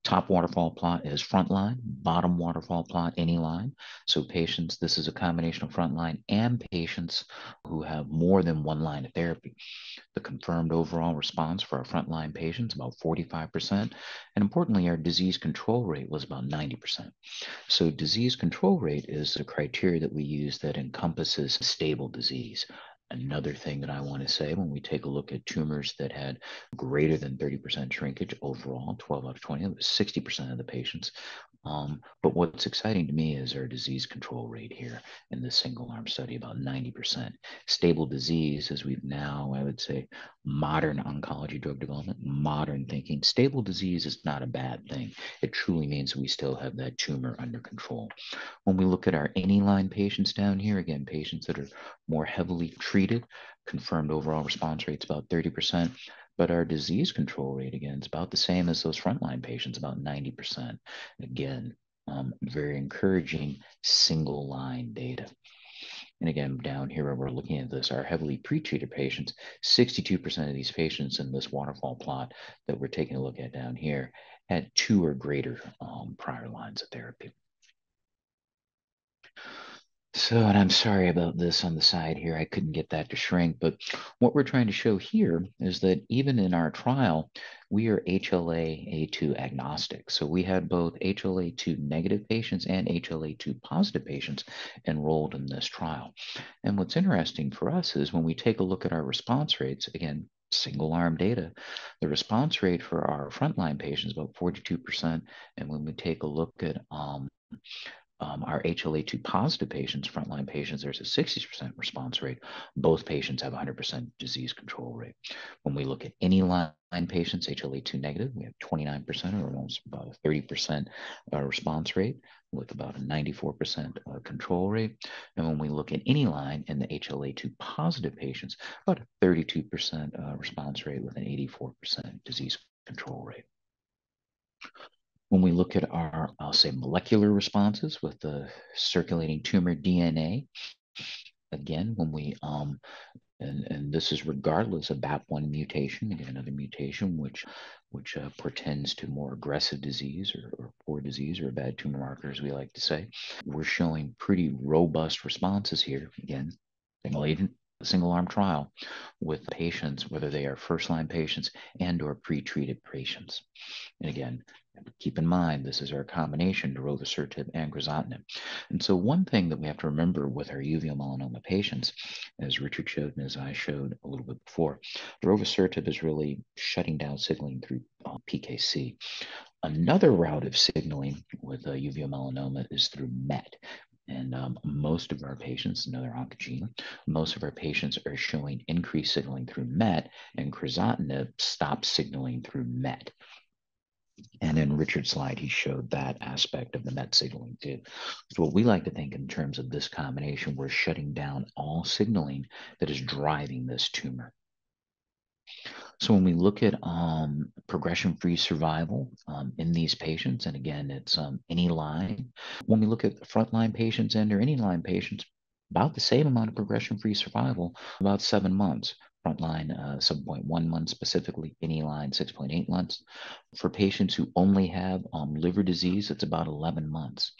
Top waterfall plot is frontline, bottom waterfall plot, any line. So patients, this is a combination of frontline and patients who have more than 1 line of therapy. The confirmed overall response for our frontline patients, about 45%. And importantly, our disease control rate was about 90%. So disease control rate is a criteria that we use that encompasses stable disease. Another thing that I want to say, when we take a look at tumors that had greater than 30% shrinkage overall, 12 out of 20, it was 60% of the patients. But what's exciting to me is our disease control rate here in this single arm study, about 90%. Stable disease, as we've now, I would say, modern oncology drug development, modern thinking, stable disease is not a bad thing. It truly means we still have that tumor under control. When we look at our any line patients down here, again, patients that are more heavily treated, confirmed overall response rate's about 30%. But our disease control rate, again, is about the same as those frontline patients, about 90%. Again, very encouraging single line data. And again, down here where we're looking at this, our heavily pretreated patients, 62% of these patients in this waterfall plot that we're taking a look at down here had 2 or greater prior lines of therapy. So, and I'm sorry about this on the side here. I couldn't get that to shrink, but what we're trying to show here is that even in our trial, we are HLA-A2 agnostic. So we had both HLA-2 negative patients and HLA-2 positive patients enrolled in this trial. And what's interesting for us is when we take a look at our response rates, again, single arm data, the response rate for our frontline patients is about 42%. And when we take a look at our HLA-2 positive patients, frontline patients, there's a 60% response rate. Both patients have 100% disease control rate. When we look at any line patients, HLA-2 negative, we have 29% or almost about a 30% response rate with about a 94% control rate. And when we look at any line in the HLA-2 positive patients, about a 32% response rate with an 84% disease control rate. When we look at our, I'll say, molecular responses with the circulating tumor DNA, again, when we, and this is regardless of BAP1 mutation, again, another mutation which portends to more aggressive disease or poor disease or a bad tumor marker, as we like to say. We're showing pretty robust responses here. Again, single agent, single arm trial with patients, whether they are first line patients and or pre-treated patients. And again, keep in mind, this is our combination, darovasertib and crizotinib. And so one thing that we have to remember with our uveal melanoma patients, as Richard showed and as I showed a little bit before, darovasertib is really shutting down signaling through PKC. Another route of signaling with uveal melanoma is through MET. And most of our patients, another oncogene, most of our patients are showing increased signaling through MET, and crizotinib stops signaling through MET. And in Richard's slide, he showed that aspect of the MET signaling too. So what we like to think in terms of this combination, we're shutting down all signaling that is driving this tumor. So when we look at progression-free survival in these patients, and again, it's any line. When we look at frontline patients and or any line patients, about the same amount of progression-free survival, about 7 months. Frontline 7.1 months specifically, any line 6.8 months. For patients who only have liver disease, it's about 11 months.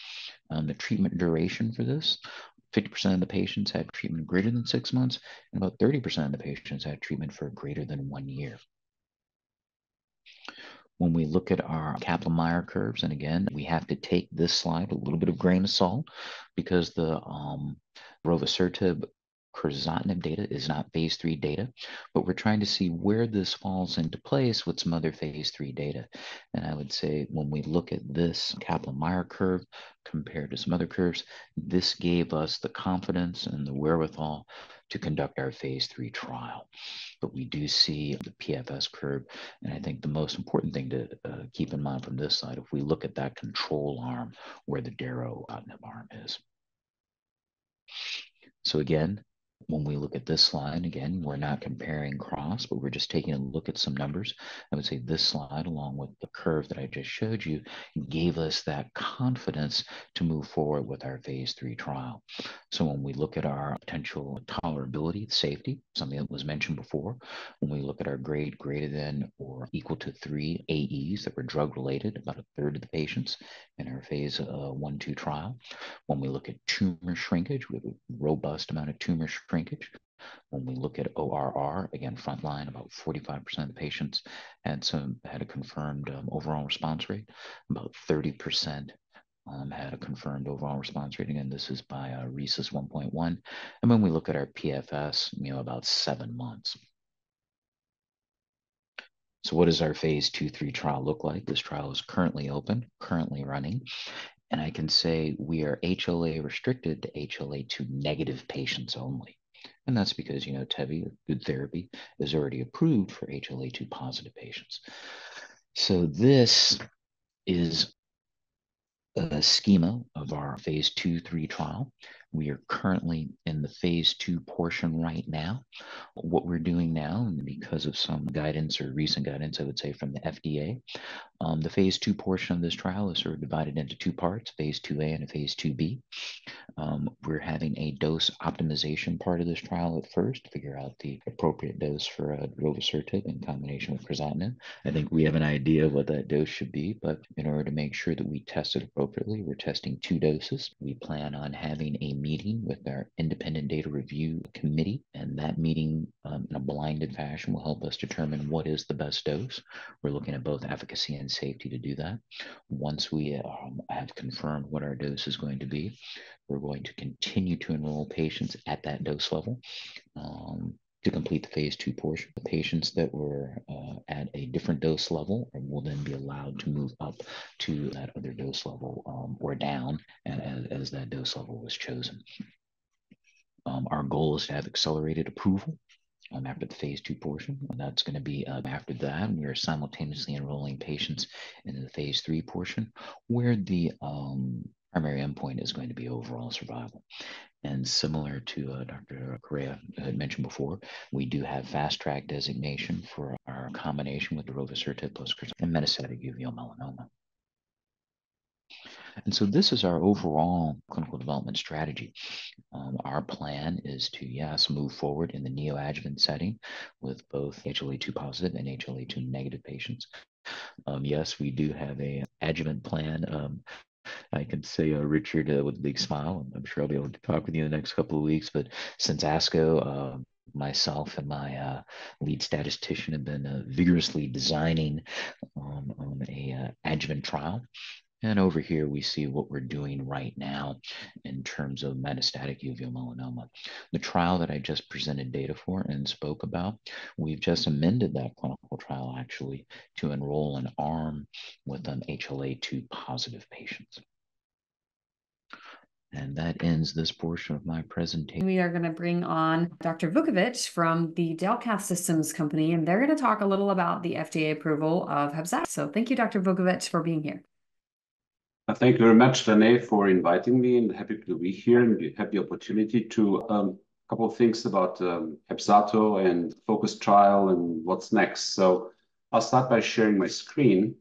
The treatment duration for this, 50% of the patients had treatment greater than 6 months, and about 30% of the patients had treatment for greater than 1 year. When we look at our Kaplan-Meier curves, and again, we have to take this slide a little bit of grain of salt because the darovasertib crizotinib data is not phase 3 data, but we're trying to see where this falls into place with some other phase 3 data. And I would say when we look at this Kaplan-Meier curve compared to some other curves, this gave us the confidence and the wherewithal to conduct our phase 3 trial. But we do see the PFS curve. And I think the most important thing to keep in mind from this side, if we look at that control arm where the darovasertib arm is. So again, when we look at this slide, again, we're not comparing cross, but we're just taking a look at some numbers. I would say this slide, along with the curve that I just showed you, gave us that confidence to move forward with our phase 3 trial. So when we look at our potential tolerability, safety, something that was mentioned before, when we look at our grade greater than or equal to 3 AEs that were drug-related, about a third of the patients in our phase 1-2 trial. When we look at tumor shrinkage, we have a robust amount of tumor shrinkage. When we look at ORR, again, frontline, about 45% of the patients had a confirmed overall response rate. About 30% had a confirmed overall response rate. Again, this is by RECIST 1.1. And when we look at our PFS, about 7 months. So what does our phase 2-3 trial look like? This trial is currently open, currently running. And I can say we are HLA restricted to HLA-2 negative patients only. And that's because, TEVI, good therapy, is already approved for HLA-2 positive patients. So this is schema of our phase 2/3 trial. We are currently in the phase 2 portion right now. What we're doing now, and because of some guidance or recent guidance, I would say, from the FDA, the phase 2 portion of this trial is sort of divided into two parts, phase 2A and a phase 2B. We're having a dose optimization part of this trial at first, figure out the appropriate dose for darovasertib in combination with crizotinib. I think we have an idea of what that dose should be, but in order to make sure that we test it appropriately, we're testing 2 doses. We plan on having a meeting with our independent data review committee, and that meeting in a blinded fashion will help us determine what is the best dose. We're looking at both efficacy and safety to do that. Once we have confirmed what our dose is going to be, we're going to continue to enroll patients at that dose level to complete the phase 2 portion. The patients that were at a different dose level will then be allowed to move up to that other dose level or down as that dose level was chosen. Our goal is to have accelerated approval after the phase 2 portion. And that's going to be after that. We are simultaneously enrolling patients in the phase 3 portion, where the primary endpoint is going to be overall survival. And similar to Dr. Correa had mentioned before, we do have fast track designation for our combination with darovasertib plus crizotinib and metastatic uveal melanoma. And so this is our overall clinical development strategy. Our plan is to, yes, move forward in the neoadjuvant setting with both HLA-2 positive and HLA-2 negative patients. Yes, we do have a adjuvant plan. I can say Richard with a big smile. I'm sure I'll be able to talk with you in the next couple of weeks. But since ASCO, myself and my lead statistician have been vigorously designing a adjuvant trial. And over here, we see what we're doing right now in terms of metastatic uveal melanoma. The trial that I just presented data for and spoke about, we've just amended that clinical trial actually to enroll an arm with HLA-2 positive patients. And that ends this portion of my presentation. We are going to bring on Dr. Vukovic from the Delcath Systems company, and they're going to talk a little about the FDA approval of HEPZATO. So thank you, Dr. Vukovic, for being here. Thank you very much, Danae, for inviting me, and happy to be here and have the opportunity to a couple of things about HEPZATO and focus trial and what's next. So I'll start by sharing my screen.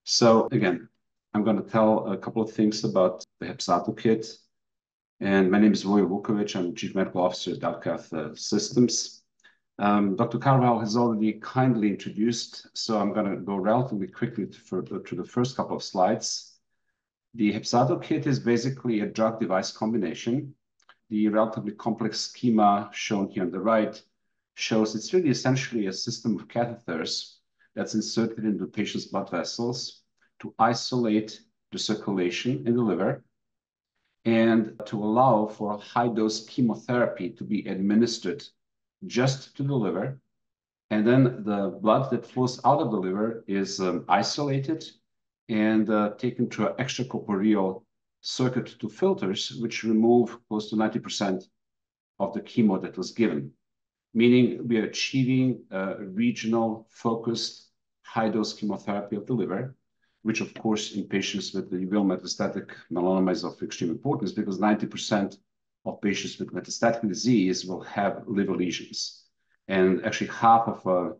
So again, I'm going to tell a couple of things about the HEPZATO kit. And my name is Vojo Vukovic. I'm Chief Medical Officer at Delcath Systems. Dr. Carvalho has already kindly introduced, so I'm going to go relatively quickly to the first couple of slides. The HEPZATO kit is basically a drug-device combination. The relatively complex schema shown here on the right shows it's really essentially a system of catheters that's inserted into the patient's blood vessels to isolate the circulation in the liver and to allow for a high-dose chemotherapy to be administered just to the liver. And then the blood that flows out of the liver is isolated and taken to an extracorporeal circuit to filters, which remove close to 90% of the chemo that was given, meaning we are achieving a regional focused high-dose chemotherapy of the liver, which of course in patients with the uveal metastatic melanoma is of extreme importance because 90% of patients with metastatic disease will have liver lesions. And actually half of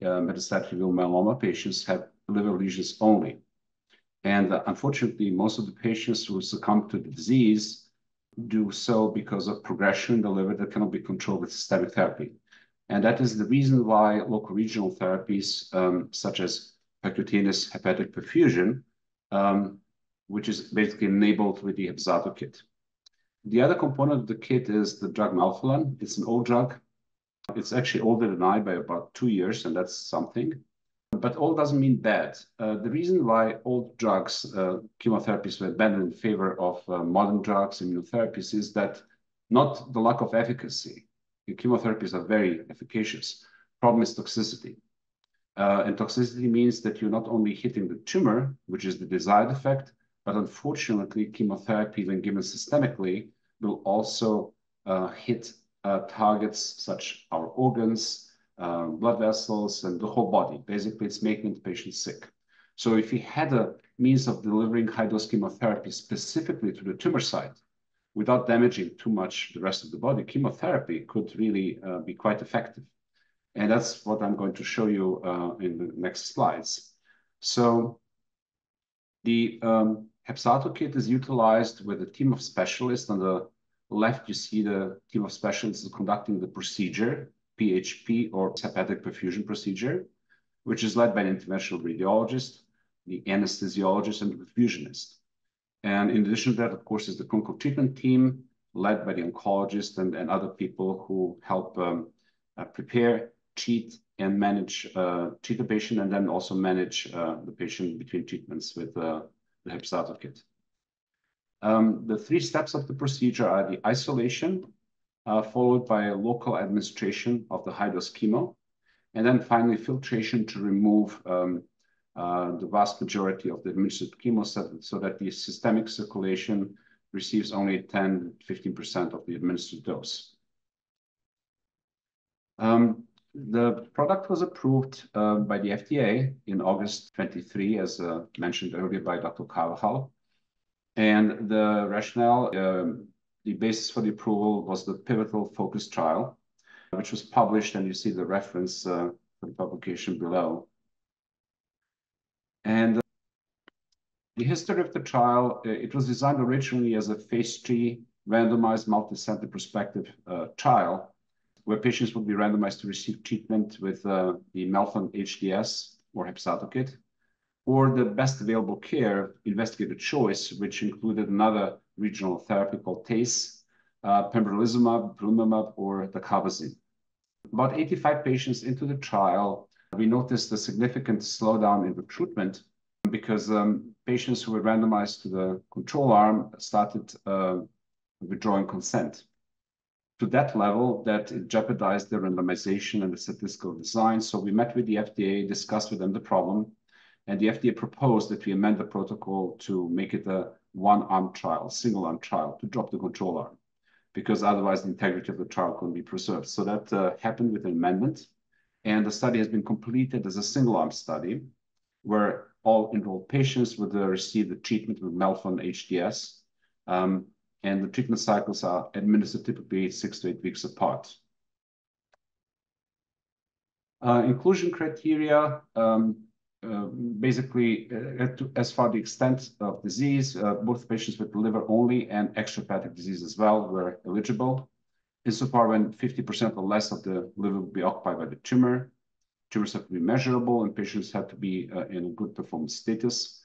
metastatic uveal melanoma patients have liver lesions only. And unfortunately, most of the patients who succumb to the disease do so because of progression in the liver that cannot be controlled with systemic therapy. And that is the reason why local regional therapies, such as percutaneous hepatic perfusion, which is basically enabled with the HEPZATO kit. The other component of the kit is the drug melphalan. It's an old drug. It's actually older than I by about 2 years, and that's something. But old doesn't mean bad. The reason why old drugs, chemotherapies were abandoned in favor of modern drugs, immunotherapies, is that not the lack of efficacy. The chemotherapies are very efficacious. Problem is toxicity. And toxicity means that you're not only hitting the tumor, which is the desired effect, but unfortunately, chemotherapy, when given systemically, will also hit targets such our organs, blood vessels, and the whole body. Basically, it's making the patient sick. So if we had a means of delivering high-dose chemotherapy specifically to the tumor site without damaging too much the rest of the body, chemotherapy could really be quite effective. And that's what I'm going to show you in the next slides. So the HEPZATO kit is utilized with a team of specialists. On the left, you see the team of specialists conducting the procedure, PHP or hepatic perfusion procedure, which is led by an interventional radiologist, the anesthesiologist, and the perfusionist. And in addition to that, of course, is the clinical treatment team led by the oncologist and other people who help prepare, treat, and manage treat the patient, and then also manage the patient between treatments with the HEPZATO kit. The 3 steps of the procedure are the isolation, followed by a local administration of the high-dose chemo, and then finally filtration to remove the vast majority of the administered chemo so that the systemic circulation receives only 10–15% of the administered dose. The product was approved by the FDA in August 23, as mentioned earlier by Dr. Carvajal. And the rationale, the basis for the approval was the pivotal FOCUS trial, which was published, and you see the reference for the publication below. And the history of the trial, it was designed originally as a phase 3 randomized multi-center prospective trial, where patients would be randomized to receive treatment with the melphalan HDS or HEPZATO kit, or the best available care investigator choice, which included another regional therapy called TACE, pembrolizumab, belimumab, or dacarbazine. About 85 patients into the trial, we noticed a significant slowdown in recruitment because patients who were randomized to the control arm started withdrawing consent to that level that it jeopardized the randomization and the statistical design. So we met with the FDA, discussed with them the problem, and the FDA proposed that we amend the protocol to make it a one-arm trial, single-arm trial, to drop the control arm, because otherwise the integrity of the trial couldn't be preserved. So that happened with an amendment, and the study has been completed as a single-arm study where all enrolled patients would receive the treatment with melphalan HDS, and the treatment cycles are administered typically 6 to 8 weeks apart. Inclusion criteria, basically, as far the extent of disease, both patients with liver only and extrahepatic disease as well were eligible. Insofar when 50% or less of the liver will be occupied by the tumor, tumors have to be measurable, and patients have to be in a good performance status.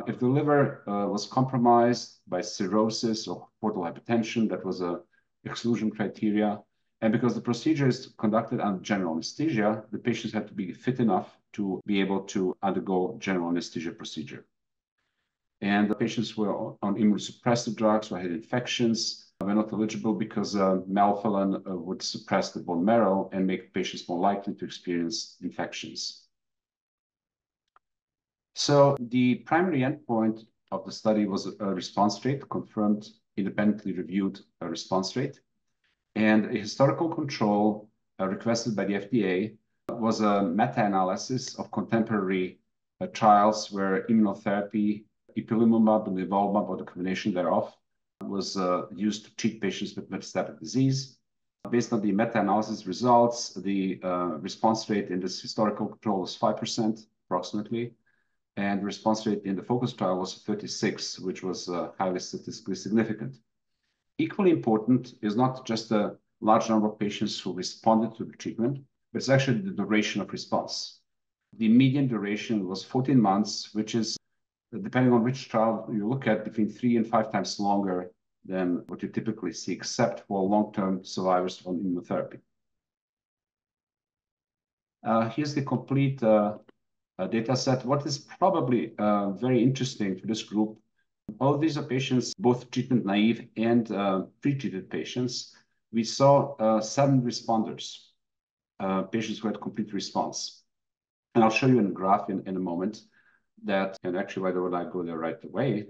If the liver was compromised by cirrhosis or portal hypertension, that was an exclusion criteria. And because the procedure is conducted under general anesthesia, the patients have to be fit enough to be able to undergo general anesthesia procedure. And the patients who were on immunosuppressive drugs or had infections were not eligible because melphalan would suppress the bone marrow and make patients more likely to experience infections. So the primary endpoint of the study was a response rate, confirmed, independently reviewed response rate. And a historical control requested by the FDA was a meta-analysis of contemporary trials where immunotherapy, ipilimumab, and nivolumab, or the combination thereof, was used to treat patients with metastatic disease. Based on the meta-analysis results, the response rate in this historical control was 5% approximately, and the response rate in the FOCUS trial was 36%, which was highly statistically significant. Equally important is not just the large number of patients who responded to the treatment, but it's actually the duration of response. The median duration was 14 months, which is, depending on which trial you look at, between 3 and 5 times longer than what you typically see, except for long-term survivors on immunotherapy. Here's the complete data set. What is probably very interesting for this group, all of these are patients, both treatment naive and pre-treated patients. We saw 7 responders, patients who had complete response. And I'll show you in a graph in a moment that, and actually, why don't I go there right away?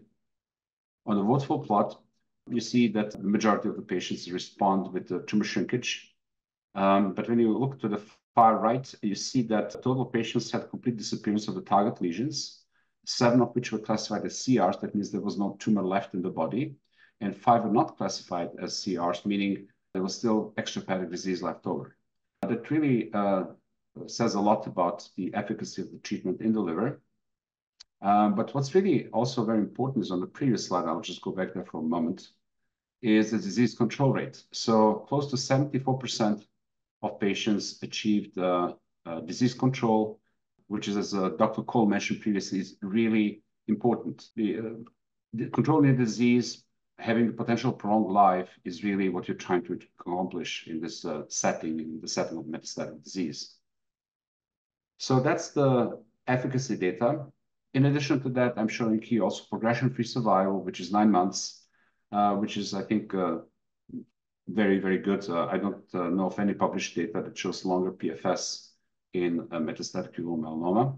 On the waterfall plot, you see that the majority of the patients respond with the tumor shrinkage. But when you look to the far right, you see that total patients had complete disappearance of the target lesions. 7 of which were classified as CRs. That means there was no tumor left in the body. And 5 were not classified as CRs, meaning there was still extrahepatic disease left over. That really says a lot about the efficacy of the treatment in the liver. But what's really also very important is on the previous slide, I'll just go back there for a moment, is the disease control rate. So close to 74% of patients achieved disease control, which is, as Dr. Cole mentioned previously, is really important. The controlling the disease, having the potential prolonged life is really what you're trying to accomplish in this setting, in the setting of metastatic disease. So that's the efficacy data. In addition to that, I'm showing here also progression-free survival, which is 9 months, which is, I think, very, very good. I don't know of any published data that shows longer PFS in metastatic uveal melanoma.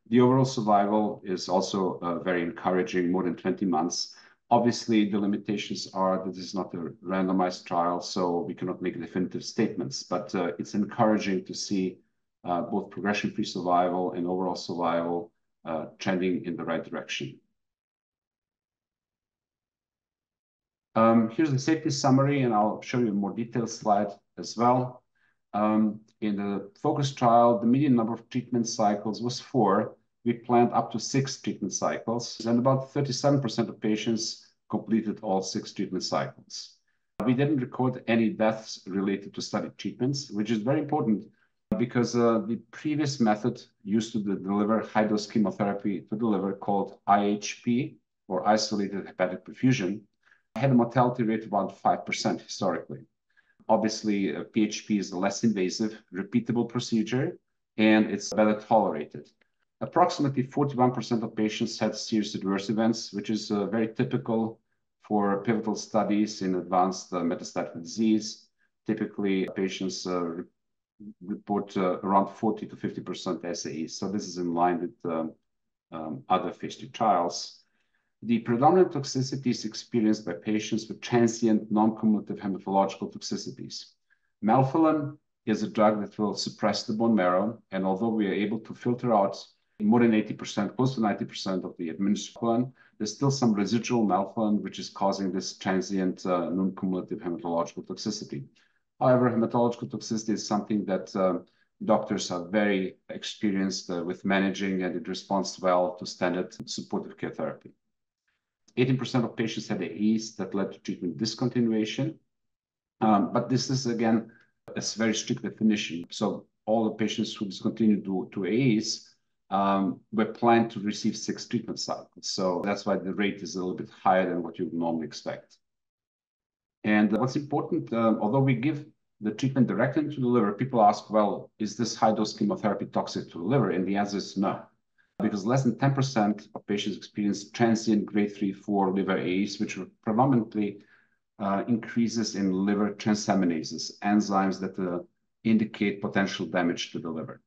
The overall survival is also very encouraging, more than 20 months. Obviously, the limitations are that this is not a randomized trial, so we cannot make definitive statements, but it's encouraging to see both progression-free survival and overall survival trending in the right direction. Here's the safety summary, and I'll show you a more detailed slide as well. In the FOCUS trial, the median number of treatment cycles was 4. We planned up to 6 treatment cycles, and about 37% of patients completed all 6 treatment cycles. We didn't record any deaths related to study treatments, which is very important because the previous method used to deliver high-dose chemotherapy to the liver, called IHP, or isolated hepatic perfusion, had a mortality rate of around 5% historically. Obviously, PHP is a less invasive, repeatable procedure, and it's better tolerated. Approximately 41% of patients had serious adverse events, which is very typical for pivotal studies in advanced metastatic disease. Typically, patients report around 40 to 50% SAEs. So this is in line with other phase 2 trials. The predominant toxicities experienced by patients with transient non-cumulative hematological toxicities. Melphalan is a drug that will suppress the bone marrow, and although we are able to filter out more than 80%, close to 90% of the administered melphalan, there's still some residual melphalan, which is causing this transient non-cumulative hematological toxicity. However, hematological toxicity is something that doctors are very experienced with managing, and it responds well to standard supportive care therapy. 18% of patients had AEs that led to treatment discontinuation. But this is, again, a very strict definition. So all the patients who discontinued due to AEs were planned to receive 6 treatment cycles. So that's why the rate is a little bit higher than what you would normally expect. And what's important, although we give the treatment directly into the liver, people ask, well, is this high-dose chemotherapy toxic to the liver? And the answer is no, because less than 10% of patients experience transient grade 3-4 liver AEs, which are predominantly increases in liver transaminases, enzymes that indicate potential damage to the liver.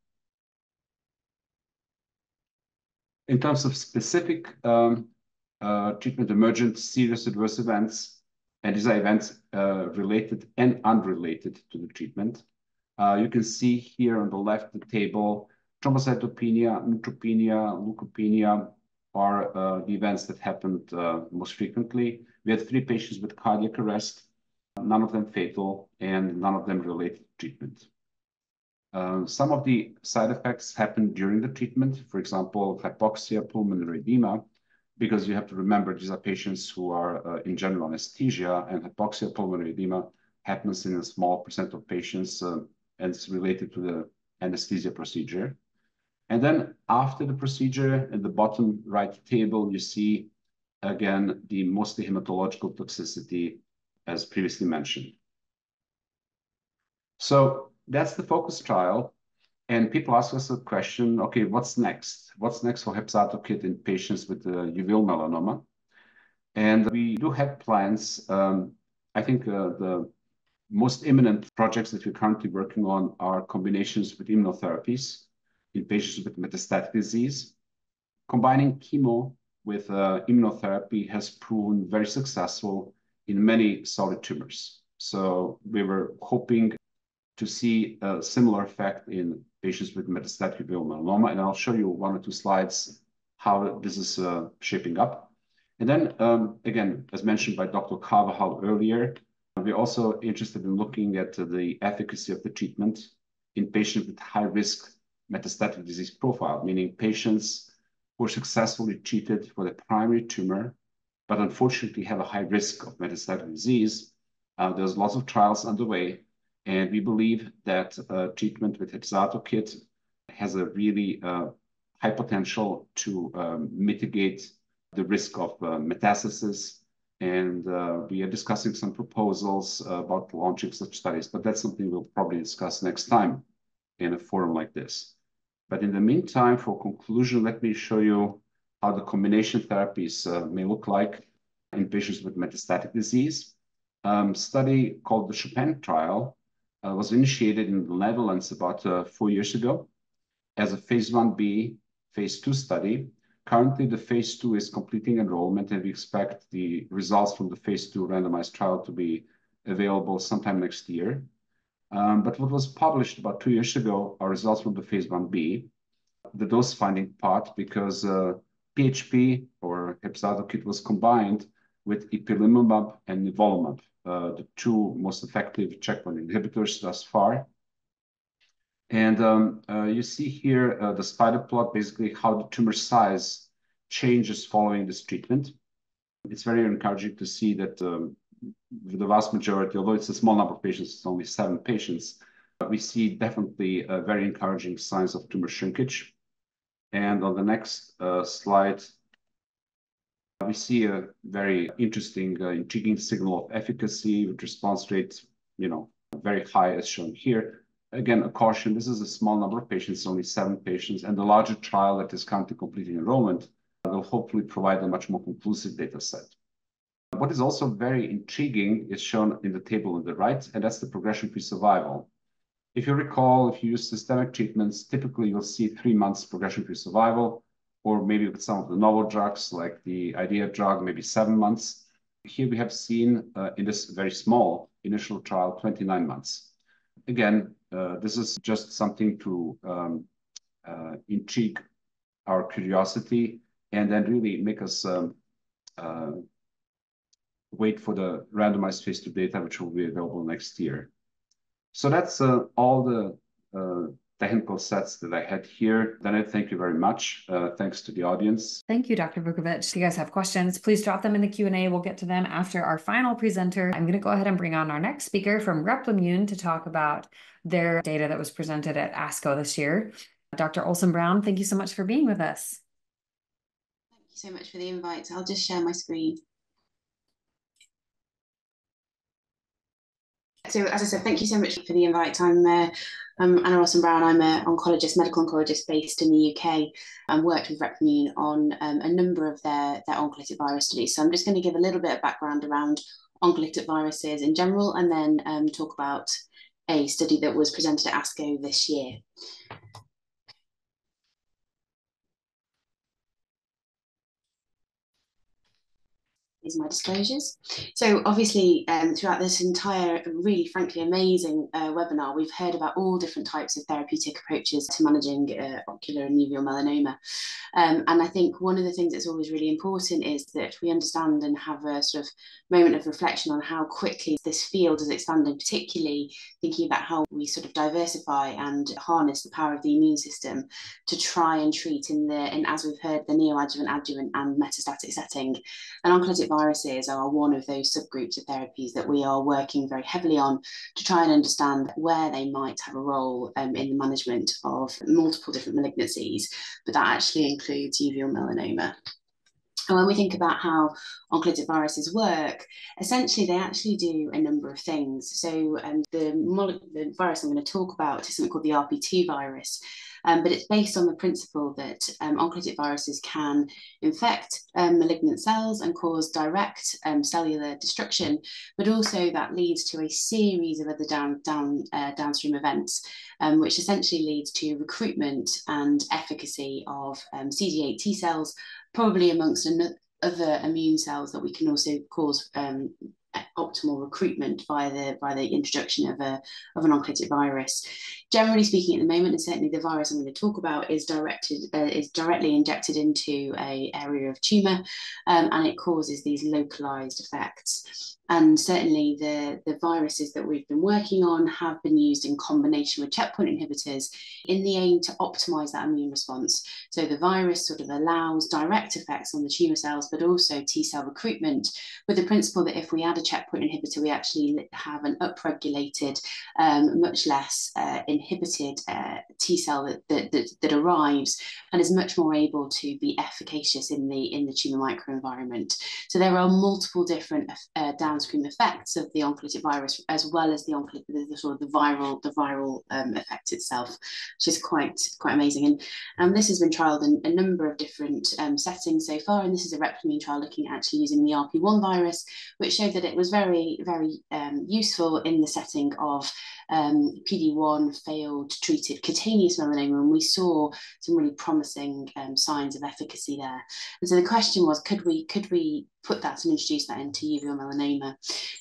In terms of specific treatment emergent serious adverse events, and these are events related and unrelated to the treatment. You can see here on the left the table, thrombocytopenia, neutropenia, leukopenia are the events that happened most frequently. We had 3 patients with cardiac arrest, none of them fatal, and none of them related to treatment. Some of the side effects happened during the treatment, for example, hypoxia, pulmonary edema, because you have to remember these are patients who are in general anesthesia, and hypoxia, pulmonary edema happens in a small percent of patients, and it's related to the anesthesia procedure. And then after the procedure, in the bottom right table, you see, again, the mostly hematological toxicity, as previously mentioned. So that's the FOCUS trial. And people ask us a question, okay, what's next? What's next for HEPZATO/KIT in patients with uveal melanoma? And we do have plans. I think the most imminent projects that we're currently working on are combinations with immunotherapies in patients with metastatic disease. Combining chemo with immunotherapy has proven very successful in many solid tumors. So we were hoping to see a similar effect in patients with metastatic uveal melanoma, and I'll show you 1 or 2 slides how this is shaping up. And then, again, as mentioned by Dr. Carvajal earlier, we're also interested in looking at the efficacy of the treatment in patients with high-risk metastatic disease profile, meaning patients who are successfully treated for the primary tumor, but unfortunately have a high risk of metastatic disease. There's lots of trials underway, and we believe that treatment with HEPZATO KIT has a really high potential to mitigate the risk of metastasis. And we are discussing some proposals about launching such studies, but that's something we'll probably discuss next time in a forum like this. But in the meantime, for conclusion, let me show you how the combination therapies may look like in patients with metastatic disease. Study called the Chopin trial was initiated in the Netherlands about 4 years ago as a phase 1b, phase 2 study. Currently, the phase 2 is completing enrollment, and we expect the results from the phase 2 randomized trial to be available sometime next year. But what was published about 2 years ago are results from the phase 1b, the dose-finding part, because PHP or HEPZATO KIT was combined with ipilimumab and nivolumab, the two most effective checkpoint inhibitors thus far. And you see here the spider plot, basically how the tumor size changes following this treatment. It's very encouraging to see that the vast majority, although it's a small number of patients, it's only 7 patients, we see definitely very encouraging signs of tumor shrinkage. And on the next slide, we see a very interesting, intriguing signal of efficacy with response rate, very high as shown here. Again, a caution, this is a small number of patients, only 7 patients, and the larger trial that is currently completing enrollment will hopefully provide a much more conclusive data set. What is also very intriguing is shown in the table on the right, and that's the progression-free survival. If you recall, if you use systemic treatments, typically you'll see 3 months progression-free survival, or maybe with some of the novel drugs like the IDEA drug, maybe 7 months. Here we have seen in this very small initial trial, 29 months. Again, this is just something to intrigue our curiosity and then really make us wait for the randomized phase 2 data, which will be available next year. So that's all the technical sets that I had here. Then I thank you very much. Thanks to the audience. Thank you, Dr. Vukovic. If you guys have questions, please drop them in the Q&A. We'll get to them after our final presenter. I'm going to go ahead and bring on our next speaker from Replimune to talk about their data that was presented at ASCO this year. Dr. Olsen-Brown, thank you so much for being with us. Thank you so much for the invite. I'll just share my screen. So as I said, thank you so much for the invite. I'm Anna Olsen-Brown. I'm an oncologist, medical oncologist based in the UK, and worked with Replimune on a number of their oncolytic virus studies. So I'm just going to give a little bit of background around oncolytic viruses in general, and then talk about a study that was presented at ASCO this year. These are my disclosures. So obviously, throughout this entire really frankly amazing webinar, we've heard about all different types of therapeutic approaches to managing ocular and uveal melanoma. And I think one of the things that's always really important is that we understand and have a sort of moment of reflection on how quickly this field is expanding, particularly thinking about how we sort of diversify and harness the power of the immune system to try and treat in as we've heard, the neoadjuvant, adjuvant and metastatic setting. And oncolytic viruses are one of those subgroups of therapies that we are working very heavily on to try and understand where they might have a role in the management of multiple different malignancies, but that actually includes uveal melanoma. And when we think about how oncolytic viruses work, essentially they actually do a number of things. So the virus I'm going to talk about is something called the RP2 virus. But it's based on the principle that oncolytic viruses can infect malignant cells and cause direct cellular destruction, but also that leads to a series of other downstream events, which essentially leads to recruitment and efficacy of CD8 T cells, probably amongst other immune cells that we can also cause optimal recruitment via the introduction of an oncolytic virus. Generally speaking, at the moment, and certainly the virus I'm going to talk about is directly injected into an area of tumour, and it causes these localized effects. And certainly the viruses that we've been working on have been used in combination with checkpoint inhibitors in the aim to optimize that immune response. So the virus sort of allows direct effects on the tumour cells, but also T cell recruitment, with the principle that if we add a checkpoint inhibitor, we actually have an upregulated, much less inhibited T cell that arrives and is much more able to be efficacious in the tumour microenvironment. So there are multiple different downstream effects of the oncolytic virus, as well as the viral effect itself, which is quite amazing. And this has been trialled in a number of different settings so far. And this is a Replimune trial looking at actually using the RP1 virus, which showed that it was very useful in the setting of PD-1 failed treated cutaneous melanoma, and we saw some really promising signs of efficacy there. And so the question was, could we put that and introduce that into uveal melanoma?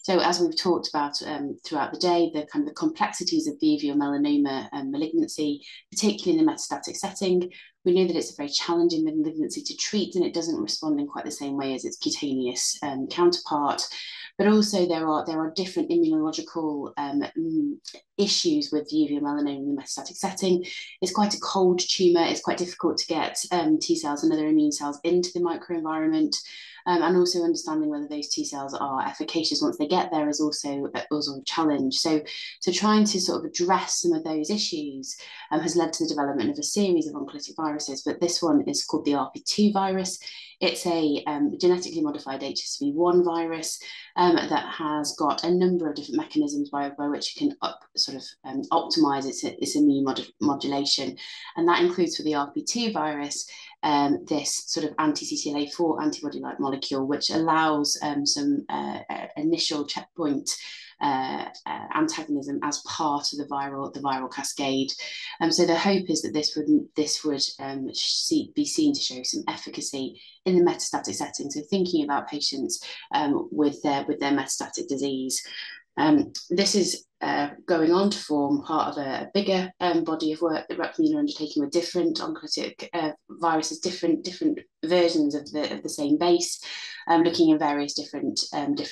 So as we've talked about throughout the day, the kind of the complexities of the uveal melanoma malignancy, particularly in the metastatic setting, we know that it's a very challenging malignancy to treat, and it doesn't respond in quite the same way as its cutaneous counterpart. But also there are different immunological issues with uveal melanoma in the metastatic setting. It's quite a cold tumour. It's quite difficult to get T cells and other immune cells into the microenvironment. And also understanding whether those T cells are efficacious once they get there is also a challenge. So trying to sort of address some of those issues has led to the development of a series of oncolytic viruses, but this one is called the RP2 virus. It's a genetically modified HSV1 virus that has got a number of different mechanisms by which it can optimize its immune modulation. And that includes for the RP2 virus, this sort of anti-CTLA4 antibody-like molecule, which allows some initial checkpoint antagonism as part of the viral cascade. So the hope is that this would be seen to show some efficacy in the metastatic setting. So thinking about patients with their metastatic disease. This is going on to form part of a bigger body of work that Replimune are undertaking with different oncolytic viruses, different versions of the same base, looking in various different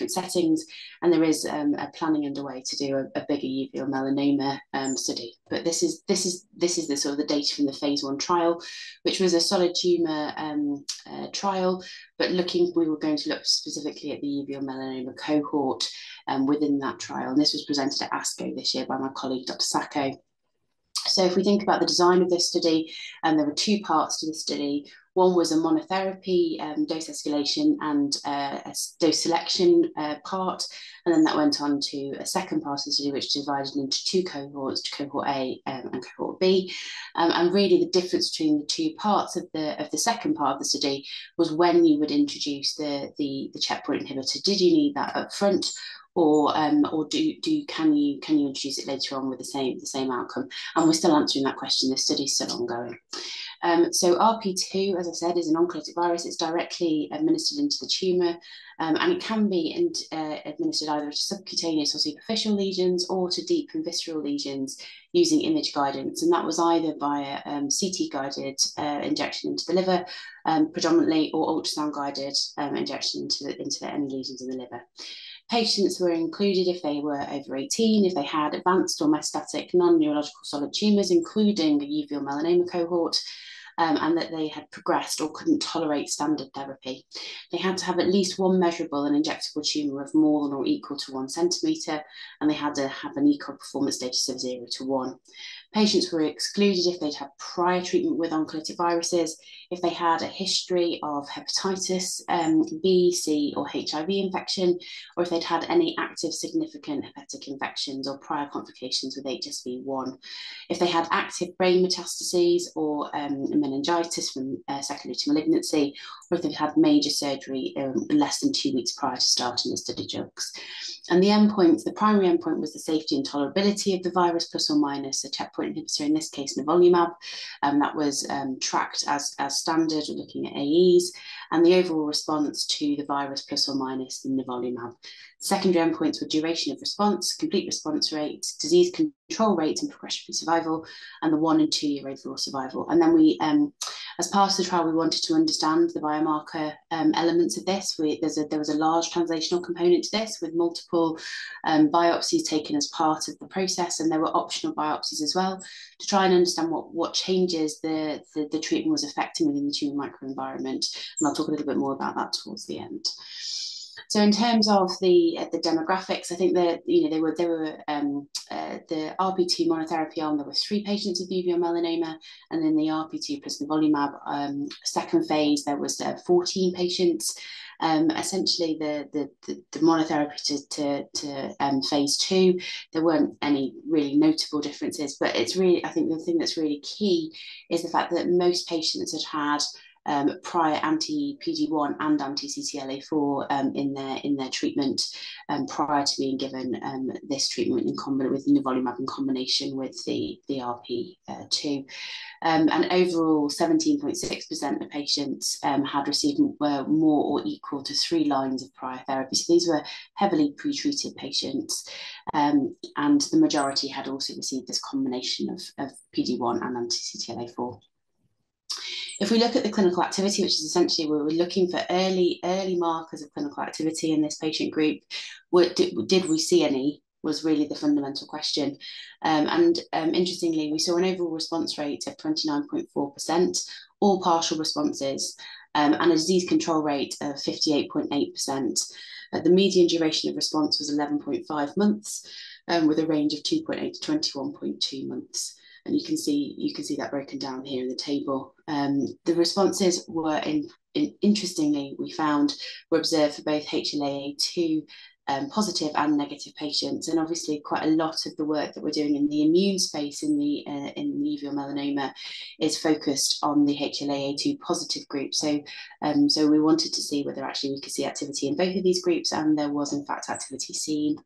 settings. And there is a planning underway to do a bigger uveal melanoma study. But this is the sort of the data from the phase 1 trial, which was a solid tumour trial, but we were going to look specifically at the uveal melanoma cohort within that trial. And this was presented at ASCO this year by my colleague, Dr. Sacco. So if we think about the design of this study, there were 2 parts to the study. One was a monotherapy dose escalation and a dose selection part, and then that went on to a second part of the study, which divided into 2 cohorts, cohort A and cohort B. And really the difference between the 2 parts of the second part of the study was when you would introduce the checkpoint inhibitor. Did you need that up front? Or can you introduce it later on with the same outcome? And we're still answering that question. The study's still ongoing. So RP2, as I said, is an oncolytic virus. It's directly administered into the tumour, and it can be administered either to subcutaneous or superficial lesions or to deep and visceral lesions using image guidance. And that was either via CT-guided injection into the liver, predominantly, or ultrasound-guided injection into any lesions in the liver. Patients were included if they were over 18, if they had advanced or metastatic non-neurological solid tumours, including a uveal melanoma cohort, and that they had progressed or couldn't tolerate standard therapy. They had to have at least one measurable and injectable tumour of more than or equal to 1 centimetre, and they had to have an ECOG performance status of 0 to 1. Patients were excluded if they'd had prior treatment with oncolytic viruses, if they had a history of hepatitis B, C, or HIV infection, or if they'd had any active significant hepatic infections or prior complications with HSV1. If they had active brain metastases or meningitis from secondary to malignancy, or if they've had major surgery less than 2 weeks prior to starting the study drugs. And the primary endpoint was the safety and tolerability of the virus plus or minus a checkpoint inhibitor, in this case nivolumab. That was tracked as standard, looking at AEs, and the overall response to the virus plus or minus the nivolumab. Secondary endpoints were duration of response, complete response rate, disease control rate and progression-free survival, and the 1 and 2 year overall survival. And then we, as part of the trial, we wanted to understand the biomarker elements of this. There was a large translational component to this, with multiple biopsies taken as part of the process, and there were optional biopsies as well, to try and understand what changes the treatment was affecting within the tumor microenvironment. And I'll talk a little bit more about that towards the end. So in terms of the demographics, I think that they were the RP2 monotherapy arm. There were 3 patients with uveal melanoma, and then the RP2 plus nivolumab second phase there was 14 patients. Essentially, the monotherapy to phase 2, there weren't any really notable differences. But it's really, I think the thing that's really key is the fact that most patients had prior anti-PD-1 and anti-CTLA-4 in their treatment prior to being given this treatment with nivolumab in combination with the RP2. And overall, 17.6% of patients had received more or equal to 3 lines of prior therapy. So these were heavily pretreated patients, and the majority had also received this combination of PD-1 and anti-CTLA-4. If we look at the clinical activity, which is essentially where we're looking for early markers of clinical activity in this patient group, did we see any, was really the fundamental question. Interestingly, we saw an overall response rate of 29.4%, all partial responses, and a disease control rate of 58.8%. The median duration of response was 11.5 months, with a range of 2.8 to 21.2 months. And you can see that broken down here in the table. The responses were, interestingly, we found were observed for both HLA-A2 positive and negative patients. And obviously, quite a lot of the work that we're doing in the immune space in the uveal melanoma is focused on the HLA-A2 positive group. So we wanted to see whether actually we could see activity in both of these groups, and there was in fact activity seen.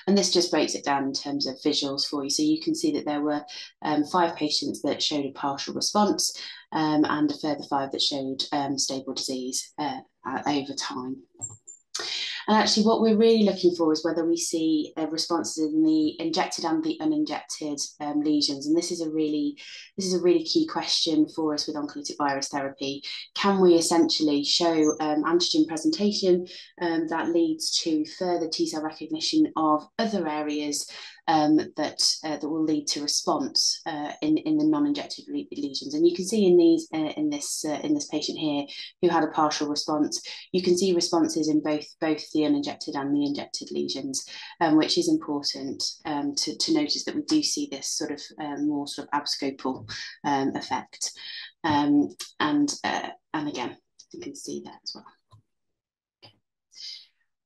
And this just breaks it down in terms of visuals for you. So you can see that there were 5 patients that showed a partial response, and a further 5 that showed stable disease over time. And actually what we're really looking for is whether we see responses in the injected and the uninjected lesions. And this is a really key question for us with oncolytic virus therapy. Can we essentially show antigen presentation that leads to further T-cell recognition of other areas that will lead to response in the non-injected lesions? And you can see in this patient here who had a partial response, you can see responses in both the uninjected and the injected lesions, which is important to notice that we do see this sort of more sort of abscopal effect, and again you can see that as well.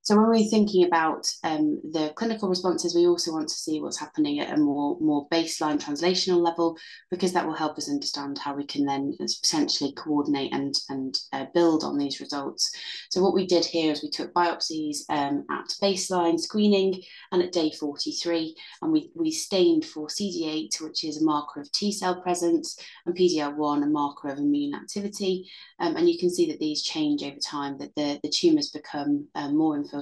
So when we're thinking about the clinical responses, we also want to see what's happening at a more baseline translational level, because that will help us understand how we can then potentially coordinate and build on these results. So what we did here is we took biopsies at baseline screening and at day 43, and we stained for CD8, which is a marker of T-cell presence, and PD-L1, a marker of immune activity. And you can see that these change over time, that the tumours become more infiltrated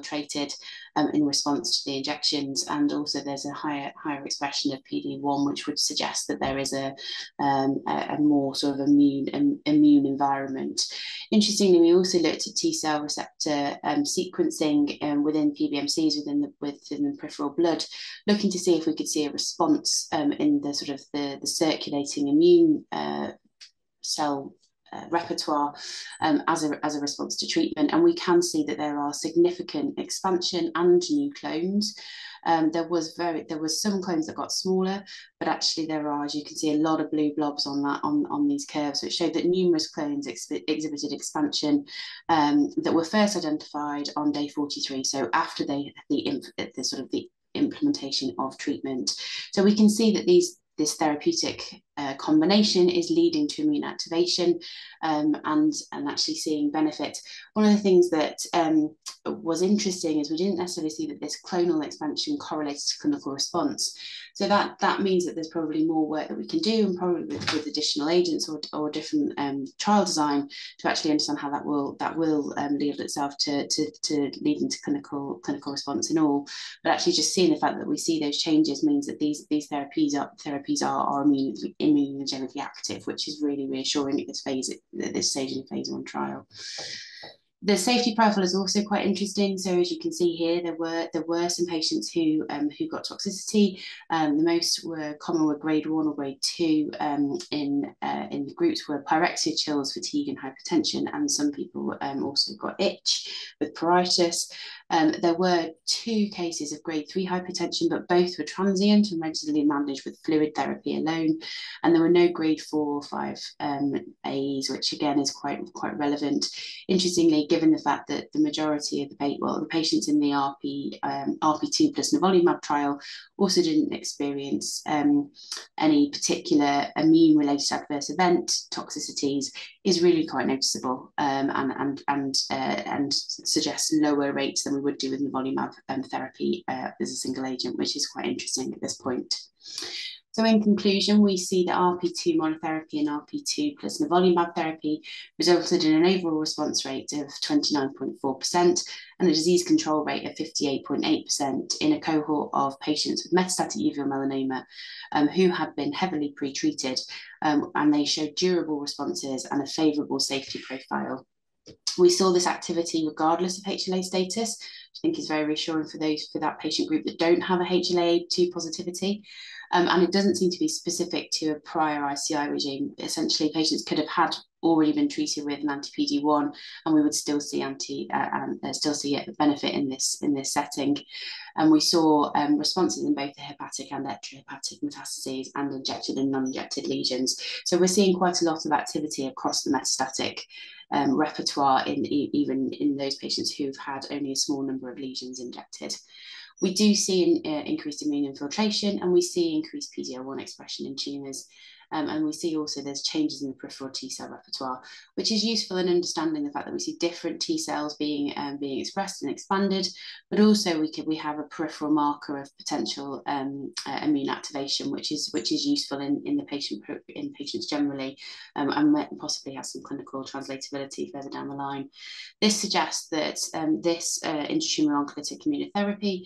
in response to the injections, and also there's a higher expression of PD-1, which would suggest that there is a more sort of immune environment. Interestingly, we also looked at T-cell receptor sequencing within PBMCs within the peripheral blood, looking to see if we could see a response in the sort of the circulating immune cell repertoire as a response to treatment. And we can see that there are significant expansion and new clones. There was some clones that got smaller, but actually there are, as you can see, a lot of blue blobs on these curves, which showed that numerous clones exhibited expansion that were first identified on day 43, so after the implementation of treatment. So we can see that this therapeutic combination is leading to immune activation and actually seeing benefit. One of the things that was interesting is we didn't necessarily see that this clonal expansion correlates to clinical response. So that means that there's probably more work that we can do, and probably with additional agents or different trial design to actually understand how that will lead itself to leading to clinical response in all. But actually just seeing the fact that we see those changes means that these therapies are immunogenically active, which is really reassuring at this stage in the phase 1 trial. The safety profile is also quite interesting. So as you can see here, there were some patients who got toxicity. The most common were grade 1 or grade 2 in the groups were pyrexia, chills, fatigue, and hypertension. And some people also got itch with pruritus. There were 2 cases of grade 3 hypertension, but both were transient and regularly managed with fluid therapy alone. And there were no grade 4 or 5 AEs, which again is quite relevant. Interestingly, given the fact that the majority of the patients in the RP2 plus nivolumab trial also didn't experience any particular immune-related adverse event toxicities, is really quite noticeable and suggests lower rates than we would do with nivolumab therapy as a single agent, which is quite interesting at this point. So in conclusion, we see that RP2 monotherapy and RP2 plus nivolumab therapy resulted in an overall response rate of 29.4% and a disease control rate of 58.8% in a cohort of patients with metastatic uveal melanoma who had been heavily pretreated, and they showed durable responses and a favourable safety profile. We saw this activity regardless of HLA status, which I think is very reassuring for that patient group that don't have a HLA-2 positivity. And it doesn't seem to be specific to a prior ICI regime. Essentially, patients could have already been treated with an anti-PD-1, and we would still see a benefit in this setting. And we saw responses in both the hepatic and extrahepatic metastases and injected and non-injected lesions. So we're seeing quite a lot of activity across the metastatic repertoire even in those patients who've had only a small number of lesions injected. We do see increased immune infiltration, and we see increased PD-L1 expression in tumours. And we see also there's changes in the peripheral T cell repertoire, which is useful in understanding the fact that we see different T cells being expressed and expanded, but also we have a peripheral marker of potential immune activation, which is useful in patients generally, and might possibly have some clinical translatability further down the line. This suggests that this intratumoral oncolytic immunotherapy,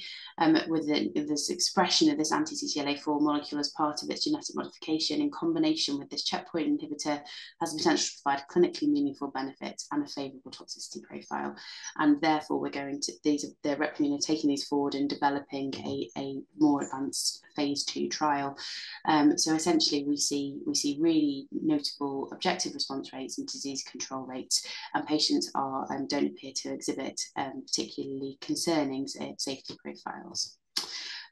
with this expression of this anti-CTLA-4 molecule as part of its genetic modification in combination with this checkpoint inhibitor, has the potential to provide clinically meaningful benefits and a favourable toxicity profile. And therefore, we're going to Replimune are taking these forward and developing a more advanced phase 2 trial. So essentially, we see really notable objective response rates and disease control rates, and patients don't appear to exhibit particularly concerning safety profiles.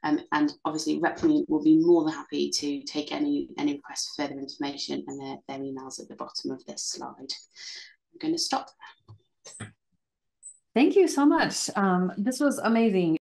And obviously, Replimune will be more than happy to take any requests for further information, and their emails at the bottom of this slide. I'm going to stop there. Thank you so much. This was amazing.